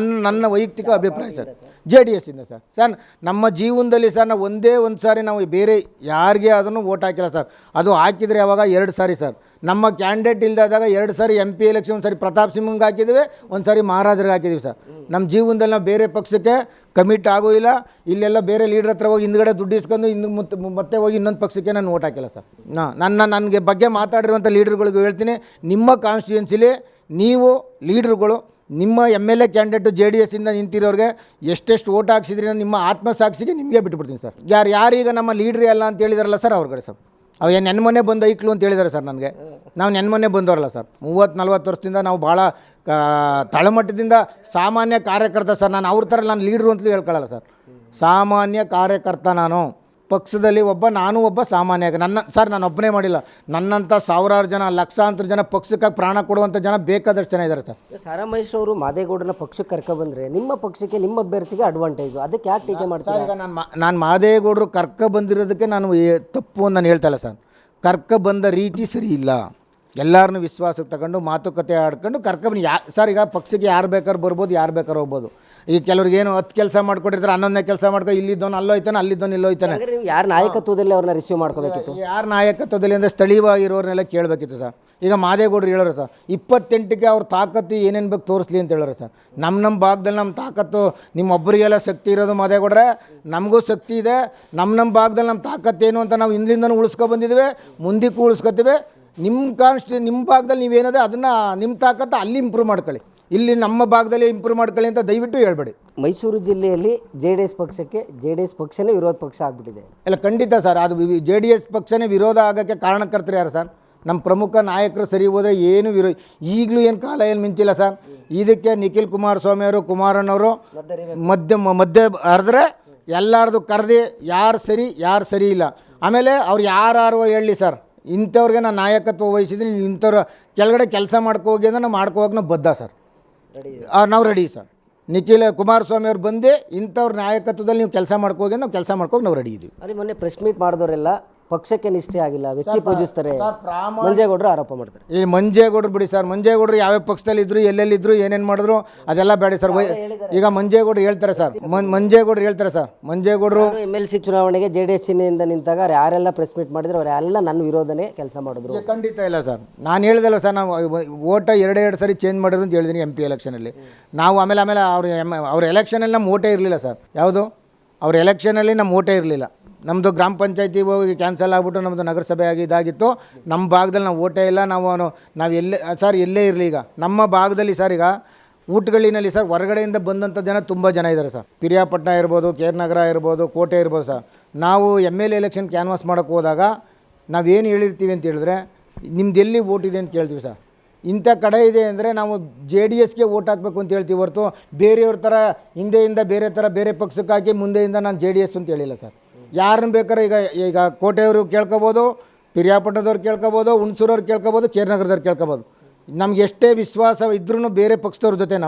ನನ್ನ ವೈಯಕ್ತಿಕ ಅಭಿಪ್ರಾಯ ಸರ್, JDS ಇಂದ ಸರ್. ನಮ್ಮ ಜೀವನದಲ್ಲಿ ಸರ್ ನಾವು ಒಂದೇ ಒಂದು ಸಾರಿ ನಾವು ಬೇರೆ ಯಾರಿಗೆ ಅದನ್ನು ವೋಟ್ ಹಾಕಿಲ್ಲ ಸರ್. ಅದು ಹಾಕಿದರೆ ಯಾವಾಗ 2 ಸಾರಿ ಸರ್. ನಮ್ಮ ಕ್ಯಾಂಡಿಡೇಟ್ ಇಲ್ಲದಾಗ 2 ಸಾರಿ MP ಎಲೆಕ್ಷನ್, ಒಂದು ಸಾರಿ ಪ್ರತಾಪ್ ಸಿಂಹಂಗೆ ಹಾಕಿದ್ದೀವಿ, ಒಂದು ಸಾರಿ ಮಹಾರಾಜರಿಗೆ ಹಾಕಿದ್ದೀವಿ ಸರ್. ನಮ್ಮ ಜೀವನದಲ್ಲಿ ನಾವು ಬೇರೆ ಪಕ್ಷಕ್ಕೆ ಕಮಿಟ್ ಆಗೋ ಇಲ್ಲ. ಇಲ್ಲೆಲ್ಲ ಬೇರೆ ಲೀಡ್ರ್ ಹತ್ರ ಹೋಗಿ ಹಿಂದ್ಗಡೆ ದುಡ್ಡು ಇಸ್ಕೊಂಡು ಮತ್ತೆ ಹೋಗಿ ಇನ್ನೊಂದು ಪಕ್ಷಕ್ಕೆ ನಾನು ವೋಟ್ ಹಾಕಿಲ್ಲ ಸರ್. ನನಗೆ ಬಗ್ಗೆ ಮಾತಾಡಿರುವಂಥ ಲೀಡ್ರ್ಗಳಿಗೂ ಹೇಳ್ತೀನಿ, ನಿಮ್ಮ ಕಾನ್ಸ್ಟಿಟ್ಯೂನ್ಸಿಲಿ ನೀವು ಲೀಡ್ರುಗಳು ನಿಮ್ಮ MLA ಕ್ಯಾಂಡಿಡೇಟು JDS ಇಂದ ನಿಂತಿರೋರಿಗೆ ಎಷ್ಟೆಷ್ಟು ವೋಟ್ ಹಾಕ್ಸಿದ್ರಿ ನಿಮ್ಮ ಆತ್ಮಸಾಕ್ಷಿಗೆ ನಿಮಗೆ ಬಿಟ್ಬಿಡ್ತೀನಿ ಸರ್. ಯಾರೀಗ ನಮ್ಮ ಲೀಡ್ರೇ ಅಲ್ಲ ಅಂತ ಹೇಳಿದಾರಲ್ಲ ಸರ್, ಅವ್ರ ಕಡೆ ಸರ್ ಅವು ನೆನ್ಮೊನ್ನೆ ಬಂದು ಐಕ್ಲು ಅಂತ ಹೇಳಿದ್ದಾರೆ ಸರ್. ನನಗೆ ನಾವು ನೆನ್ಮೊನ್ನೆ ಬಂದವರಲ್ಲ ಸರ್. 30-40 ವರ್ಷದಿಂದ ನಾವು ಭಾಳ ತಳಮಟ್ಟದಿಂದ ಸಾಮಾನ್ಯ ಕಾರ್ಯಕರ್ತ ಸರ್. ನಾನು ಅವ್ರ ಥರ ನಾನು ಲೀಡ್ರು ಅಂತಲೂ ಹೇಳ್ಕೊಳ್ಳಲ್ಲ ಸರ್. ಸಾಮಾನ್ಯ ಕಾರ್ಯಕರ್ತ ನಾನು. ಪಕ್ಷದಲ್ಲಿ ನಾನು ಒಬ್ಬ ಸಾಮಾನ್ಯ. ನಾನು ಒಬ್ಬನೇ ಮಾಡಿಲ್ಲ. ನನ್ನಂಥ ಸಾವಿರಾರು ಜನ, ಲಕ್ಷಾಂತರ ಜನ ಪಕ್ಷಕ್ಕಾಗಿ ಪ್ರಾಣ ಕೊಡುವಂಥ ಜನ ಬೇಕಾದಷ್ಟು ಜನ ಇದ್ದಾರೆ ಸರ್. ಸಾರಾ ಮಹೇಶ್ ಅವರು ಮಾದೇಗೌಡನ ಪಕ್ಷಕ್ಕೆ ಕರ್ಕೊಬಂದರೆ ನಿಮ್ಮ ಪಕ್ಷಕ್ಕೆ ನಿಮ್ಮ ಅಭ್ಯರ್ಥಿಗೆ ಅಡ್ವಾಂಟೇಜು, ಅದಕ್ಕೆ ಯಾಕೆ ಟೀಕೆ ಮಾಡ್ತಾರೆ? ಈಗ ನಾನು ಮಾದೇಗೌಡರು ಬಂದಿರೋದಕ್ಕೆ ನಾನು ತಪ್ಪು ಅಂತ ನಾನು ಹೇಳ್ತಾ ಇಲ್ಲ ಸರ್. ಬಂದ ರೀತಿ ಸರಿ ಇಲ್ಲ. ಎಲ್ಲರನ್ನೂ ವಿಶ್ವಾಸಕ್ಕೆ ತಗೊಂಡು ಮಾತುಕತೆ ಆಡ್ಕೊಂಡು ಕರ್ಕೊಬನ್ನಿ. ಸರ್ ಈಗ ಪಕ್ಷಕ್ಕೆ ಯಾರು ಬೇಕಾದ್ರೂ ಬರ್ಬೋದು, ಯಾರು ಬೇಕಾದ್ರೂ ಹೋಗ್ಬೋದು. ಈಗ ಕೆಲವ್ರಿಗೆ ಏನು 10 ಕೆಲಸ ಮಾಡ್ಕೊಟ್ಟಿರ್ತಾರೆ, 11ನೇ ಕೆಲಸ ಮಾಡ್ಕೊ, ಇಲ್ಲಿದ್ದವನು ಅಲ್ಲೋಯ್ತಾನೆ, ಅಲ್ಲಿದ್ದವನು ಇಲ್ಲೋಯ್ತಾನೆ. ನೀವು ಯಾರ ನಾಯಕತ್ವದಲ್ಲಿ ಅವ್ರನ್ನ ರಿಸೀವ್ ಮಾಡ್ಕೋಬೇಕಿತ್ತು? ಯಾರ ನಾಯಕತ್ವದಲ್ಲಿ ಅಂದರೆ ಸ್ಥಳೀಯವಾಗಿರೋರ್ನೆಲ್ಲ ಕೇಳಬೇಕಿತ್ತು ಸರ್. ಈಗ ಮಾದೇಗೌಡರು ಹೇಳೋರು ಸರ್, 28ಕ್ಕೆ ಅವ್ರ ತಾಕತ್ತು ಏನೇನು ಬೇಕು ತೋರಿಸ್ಲಿ ಅಂತ ಹೇಳೋರು ಸರ್. ನಮ್ಮ ಭಾಗದಲ್ಲಿ ನಮ್ಮ ತಾಕತ್ತು, ನಿಮ್ಮೊಬ್ಬರಿಗೆಲ್ಲ ಶಕ್ತಿ ಇರೋದು ಮಾದೇಗೌಡ್ರೆ, ನಮಗೂ ಶಕ್ತಿ ಇದೆ. ನಮ್ಮ ಭಾಗದಲ್ಲಿ ನಮ್ಮ ತಾಕತ್ತೇನು ಅಂತ ನಾವು ಹಿಂದಿಂದನೂ ಉಳಿಸ್ಕೊಬಂದಿದ್ದೀವಿ, ಮುಂದಕ್ಕೂ ಉಳಿಸ್ಕೊತೀವಿ. ನಿಮ್ಮ ಭಾಗದಲ್ಲಿ ನೀವೇನದೆ ಅದನ್ನು ನಿಮ್ಮ ತಾಕತ್ತು ಅಲ್ಲಿ ಇಂಪ್ರೂವ್ ಮಾಡ್ಕೊಳ್ಳಿ, ಇಲ್ಲಿ ನಮ್ಮ ಭಾಗದಲ್ಲಿ ಇಂಪ್ರೂವ್ ಮಾಡ್ಕೊಳ್ಳಿ ಅಂತ ದಯವಿಟ್ಟು ಹೇಳ್ಬೇಡಿ. ಮೈಸೂರು ಜಿಲ್ಲೆಯಲ್ಲಿ JDS ಪಕ್ಷಕ್ಕೆ JDS ಪಕ್ಷನೇ ವಿರೋಧ ಪಕ್ಷ ಆಗಿಬಿಟ್ಟಿದೆ. ಇಲ್ಲ, ಖಂಡಿತ ಸರ್. ಅದು JDS ಪಕ್ಷನೇ ವಿರೋಧ ಆಗೋಕ್ಕೆ ಕಾರಣಕರ್ತರು ಯಾರು ಸರ್? ನಮ್ಮ ಪ್ರಮುಖ ನಾಯಕರು ಸರಿ ಹೋದರೆ ಏನು ಈಗಲೂ ಏನು ಕಾಲ ಏನು ಮಿಂಚಿಲ್ಲ ಸರ್. ಇದಕ್ಕೆ ನಿಖಿಲ್ ಕುಮಾರಸ್ವಾಮಿ ಅವರು, ಕುಮಾರಣ್ಣವರು ಮಧ್ಯೆ ಹರಿದ್ರೆ ಎಲ್ಲರದು ಕರೆದು ಯಾರು ಸರಿ ಯಾರು ಸರಿ ಇಲ್ಲ. ಆಮೇಲೆ ಅವ್ರು ಯಾರು ಹೇಳಲಿ ಸರ್, ಇಂಥವ್ರಿಗೆ ನಾನು ನಾಯಕತ್ವ ವಹಿಸಿದ್ದೀನಿ, ಇಂಥವ್ರು ಕೆಳಗಡೆ ಕೆಲಸ ಮಾಡ್ಕೋಗಿ ಅಂದರೆ ನಾವು ಮಾಡ್ಕೋವಾಗ ನಾವು ಬದ್ಧ ಸರ್. ನಾವು ರೆಡಿ ಸರ್. ನಿಖಿಲ್ ಕುಮಾರಸ್ವಾಮಿ ಅವ್ರು ಬಂದು ಇಂಥವ್ರ ನಾಯಕತ್ವದಲ್ಲಿ ನೀವು ಕೆಲಸ ಮಾಡ್ಕೋಗಿ ನಾವು ಕೆಲಸ ಮಾಡ್ಕೋಗಿ ನಾವು ರೆಡಿ ಇದ್ದೀವಿ. ಅಲ್ಲಿ ಮೊನ್ನೆ ಪ್ರೆಸ್ ಮೀಟ್ ಮಾಡಿದವರೆಲ್ಲ ಪಕ್ಷಕ್ಕೆ ನಿಷ್ಠೆ ಆಗಿಲ್ಲ, ವ್ಯಕ್ತಿ ಪೂಜಿಸ್ತಾರೆ, ಮಂಜೇಗೌಡರು ಆರೋಪ ಮಾಡ್ತಾರೆ. ಈ ಮಂಜೇಗೌಡರು ಬಿಡಿ ಸರ್. ಮಂಜೇಗೌಡರು ಯಾವ್ಯಾವ ಪಕ್ಷದಲ್ಲಿ ಇದ್ರು, ಎಲ್ಲೆಲ್ಲಿದ್ರು, ಏನೇನು ಮಾಡಿದ್ರು ಅದೆಲ್ಲ ಬೇಡ ಸರ್. ಈಗ ಮಂಜೇಗೌಡರು ಹೇಳ್ತಾರೆ ಸರ್, ಮಂಜೇಗೌಡರು MLC ಚುನಾವಣೆಗೆ JDS ಚಿಹ್ನೆಯಿಂದ ನಿಂತಾಗ ಯಾರೆಲ್ಲ ಪ್ರೆಸ್ ಮೀಟ್ ಮಾಡಿದ್ರು ಅವರೆಲ್ಲ ನನ್ನ ವಿರೋಧನೇ ಕೆಲಸ ಮಾಡಿದ್ರು. ಖಂಡಿತ ಇಲ್ಲ ಸರ್. ನಾನು ಹೇಳ್ದಲ್ಲ ಸರ್, ನಾವು ಓಟ 2 ಸರಿ ಚೇಂಜ್ ಮಾಡಿದ್ರು ಅಂತ ಹೇಳಿದ್ದೀನಿ MP ಎಲೆಕ್ಷನಲ್ಲಿ. ನಾವು ಆಮೇಲೆ ಅವ್ರ ಎಲೆಕ್ಷನಲ್ಲಿ ನಮ್ಮ ಓಟೇ ಇರಲಿಲ್ಲ ಸರ್. ಯಾವುದು ಅವ್ರ ಎಲೆಕ್ಷನಲ್ಲಿ ನಮ್ಮ ಓಟೇ ಇರಲಿಲ್ಲ. ನಮ್ಮದು ಗ್ರಾಮ ಪಂಚಾಯತಿ ಹೋಗಿ ಕ್ಯಾನ್ಸಲ್ ಆಗಿಬಿಟ್ಟು ನಮ್ಮದು ನಗರಸಭೆ ಆಗಿ ಇದಾಗಿತ್ತು. ನಮ್ಮ ಭಾಗದಲ್ಲಿ ನಾವು ಓಟೇ ಇಲ್ಲ. ನಾವು ಎಲ್ಲೇ ಇರಲಿ. ಈಗ ನಮ್ಮ ಭಾಗದಲ್ಲಿ ಸರ್, ಈಗ ಊಟಗಳಿನಲ್ಲಿ ಸರ್ ಹೊರಗಡೆಯಿಂದ ಬಂದಂಥ ಜನ ತುಂಬ ಜನ ಇದ್ದಾರೆ ಸರ್. ಪಿರಿಯಾಪಟ್ಟಣ ಇರ್ಬೋದು, ಕೇರ್ನಗರ ಇರ್ಬೋದು, ಕೋಟೆ ಇರ್ಬೋದು ಸರ್. ನಾವು MLA ಎಲೆಕ್ಷನ್ ಕ್ಯಾನ್ವಾಸ್ ಮಾಡೋಕ್ಕೆ ಹೋದಾಗ ನಾವೇನು ಹೇಳಿರ್ತೀವಿ ಅಂತ ಹೇಳಿದ್ರೆ, ನಿಮ್ದು ಎಲ್ಲಿ ಓಟ್ ಇದೆ ಅಂತ ಕೇಳ್ತೀವಿ ಸರ್. ಇಂಥ ಕಡೆ ಇದೆ ಅಂದರೆ ನಾವು JDSಗೆ ಓಟ್ ಹಾಕಬೇಕು ಅಂತ ಹೇಳ್ತೀವಿ ಹೊರತು ಬೇರೆಯವ್ರ ಥರ ಹಿಂದೆಯಿಂದ ಬೇರೆ ಪಕ್ಷಕ್ಕೆ ಹಾಕಿ ಮುಂದೆಯಿಂದ ನಾನು JDS ಅಂತ ಹೇಳಿಲ್ಲ ಸರ್. ಯಾರನ್ನ ಬೇಕಾದ್ರೆ ಈಗ ಕೋಟೆಯವರು ಕೇಳ್ಕೊಬೋದು, ಪಿರಿಯಾಪಟ್ಟಣದವ್ರು ಕೇಳ್ಕೊಬೋದು, ಹುಣಸೂರವ್ರು ಕೇಳ್ಕೊಬೋದು, ಕೇರ್ನಗರದವ್ರು ಕೇಳ್ಕೊಬೋದು. ನಮ್ಗೆ ಎಷ್ಟೇ ವಿಶ್ವಾಸ ಇದ್ರೂ ಬೇರೆ ಪಕ್ಷದವ್ರ ಜೊತೆ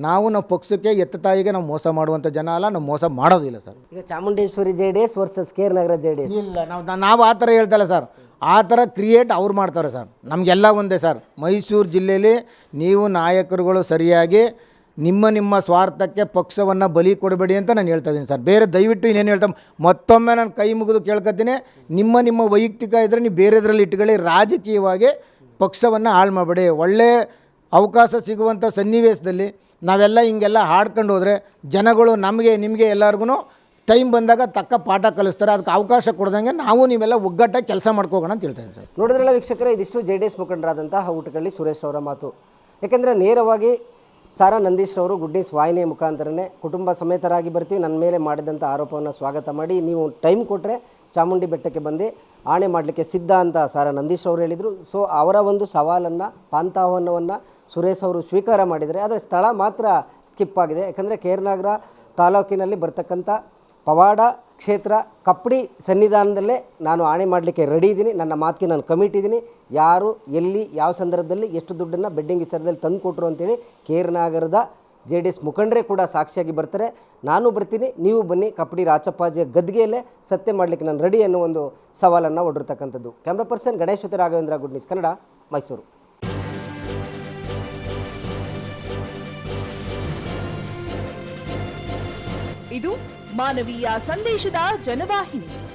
ನಾವು ಪಕ್ಷಕ್ಕೆ ಎತ್ತ ತಾಯಿಗೆ ನಾವು ಮೋಸ ಮಾಡುವಂಥ ಜನ ಅಲ್ಲ, ನಾವು ಮೋಸ ಮಾಡೋದಿಲ್ಲ ಸರ್. ಈಗ ಚಾಮುಂಡೇಶ್ವರಿ JDS ವರ್ಸಸ್ ಕೇರ್ನಗರ JDS ಇಲ್ಲ, ನಾವು ಆ ಥರ ಹೇಳ್ತಲ್ಲ ಸರ್. ಆ ಥರ ಕ್ರಿಯೇಟ್ ಅವ್ರು ಮಾಡ್ತಾರೆ ಸರ್. ನಮಗೆಲ್ಲ ಒಂದೇ ಸರ್. ಮೈಸೂರು ಜಿಲ್ಲೆಯಲ್ಲಿ ನೀವು ನಾಯಕರುಗಳು ಸರಿಯಾಗಿ ನಿಮ್ಮ ಸ್ವಾರ್ಥಕ್ಕೆ ಪಕ್ಷವನ್ನು ಬಲಿ ಕೊಡಬೇಡಿ ಅಂತ ನಾನು ಹೇಳ್ತಾ ಇದ್ದೀನಿ ಸರ್. ಬೇರೆ ದಯವಿಟ್ಟು ಇನ್ನೇನು ಹೇಳ್ತಾ ಮತ್ತೊಮ್ಮೆ ನಾನು ಕೈ ಮುಗಿದು ಕೇಳ್ಕೊತೀನಿ, ನಿಮ್ಮ ವೈಯಕ್ತಿಕ ಇದ್ದರೆ ನೀವು ಬೇರೆದ್ರಲ್ಲಿ ಇಟ್ಕೊಳ್ಳಿ, ರಾಜಕೀಯವಾಗಿ ಪಕ್ಷವನ್ನು ಹಾಳು ಮಾಡಬೇಡಿ. ಒಳ್ಳೆಯ ಅವಕಾಶ ಸಿಗುವಂಥ ಸನ್ನಿವೇಶದಲ್ಲಿ ನಾವೆಲ್ಲ ಹಿಂಗೆಲ್ಲ ಹಾಡ್ಕೊಂಡು ಹೋದರೆ ಜನಗಳು ನಿಮಗೆ ಎಲ್ಲರಿಗೂ ಟೈಮ್ ಬಂದಾಗ ತಕ್ಕ ಪಾಠ ಕಲಿಸ್ತಾರೆ. ಅದಕ್ಕೆ ಅವಕಾಶ ಕೊಡ್ದಂಗೆ ನೀವೆಲ್ಲ ಒಗ್ಗಟ್ಟಾಗಿ ಕೆಲಸ ಮಾಡ್ಕೋಗೋಣ ಅಂತ ಹೇಳ್ತಾ ಇದ್ದೀನಿ ಸರ್. ನೋಡಿದ್ರಲ್ಲ ವೀಕ್ಷಕರೇ, ಇದಿಷ್ಟು JDS ಮುಖಂಡರಾದಂತಹ ಊಟಕಳ್ಳಿ ಸುರೇಶ್ ಅವರ ಮಾತು. ಯಾಕೆಂದರೆ ನೇರವಾಗಿ ಸಾರಾ ನಂದೀಶ್ ರವರು ಗುಡ್ಡೀಸ್ ವಾಹಿನಿಯ ಮುಖಾಂತರನೇ ಕುಟುಂಬ ಸಮೇತರಾಗಿ ಬರ್ತೀವಿ, ನನ್ನ ಮೇಲೆ ಮಾಡಿದಂಥ ಆರೋಪವನ್ನು ಸ್ವಾಗತ ಮಾಡಿ ನೀವು ಟೈಮ್ ಕೊಟ್ಟರೆ ಚಾಮುಂಡಿ ಬೆಟ್ಟಕ್ಕೆ ಬಂದು ಆಣೆ ಮಾಡಲಿಕ್ಕೆ ಸಿದ್ಧ ಅಂತ ಸಾರಾ ನಂದೀಶ್ ಅವರು ಹೇಳಿದರು. ಸೊ ಅವರ ಒಂದು ಸವಾಲನ್ನು, ಪಾಂತಾಹ್ವಾನವನ್ನು ಸುರೇಶ್ ಅವರು ಸ್ವೀಕಾರ ಮಾಡಿದರೆ, ಆದರೆ ಸ್ಥಳ ಮಾತ್ರ ಸ್ಕಿಪ್ ಆಗಿದೆ. ಯಾಕಂದರೆ ಕೇರ್ನಗರ ತಾಲೂಕಿನಲ್ಲಿ ಬರ್ತಕ್ಕಂಥ ಪವಾಡ ಕ್ಷೇತ್ರ ಕಪ್ಪಡಿ ಸನ್ನಿಧಾನದಲ್ಲೇ ನಾನು ಆಣೆ ಮಾಡಲಿಕ್ಕೆ ರೆಡಿ ಇದ್ದೀನಿ. ನನ್ನ ಮಾತಿಗೆ ನಾನು ಕಮಿಟ್ ಇದ್ದೀನಿ. ಯಾರು ಎಲ್ಲಿ ಯಾವ ಸಂದರ್ಭದಲ್ಲಿ ಎಷ್ಟು ದುಡ್ಡನ್ನು ಬೆಡ್ಡಿಂಗ್ ವಿಚಾರದಲ್ಲಿ ತಂದು ಕೊಟ್ಟರು ಅಂತೇಳಿ ಕೇರ್ನಗರದ JDS ಮುಖಂಡರೇ ಕೂಡ ಸಾಕ್ಷಿಯಾಗಿ ಬರ್ತಾರೆ. ನಾನು ಬರ್ತೀನಿ, ನೀವು ಬನ್ನಿ. ಕಪ್ಪಡಿ ರಾಚಪ್ಪಾಜಿಯ ಗದ್ಗೆಯಲ್ಲೇ ಸತ್ಯ ಮಾಡಲಿಕ್ಕೆ ನಾನು ರೆಡಿ ಅನ್ನೋ ಒಂದು ಸವಾಲನ್ನು ಒಡ್ಡಿರ್ತಕ್ಕಂಥದ್ದು. ಕ್ಯಾಮ್ರಾ ಪರ್ಸನ್ ಗಣೇಶ್ ಜೊತೆ ರಾಘವೇಂದ್ರ, ಗುಡ್ ನ್ಯೂಸ್ ಕನ್ನಡ, ಮೈಸೂರು. ಇದು ಮಾನವೀಯ ಸಂದೇಶದ ಜನವಾಹಿನಿ.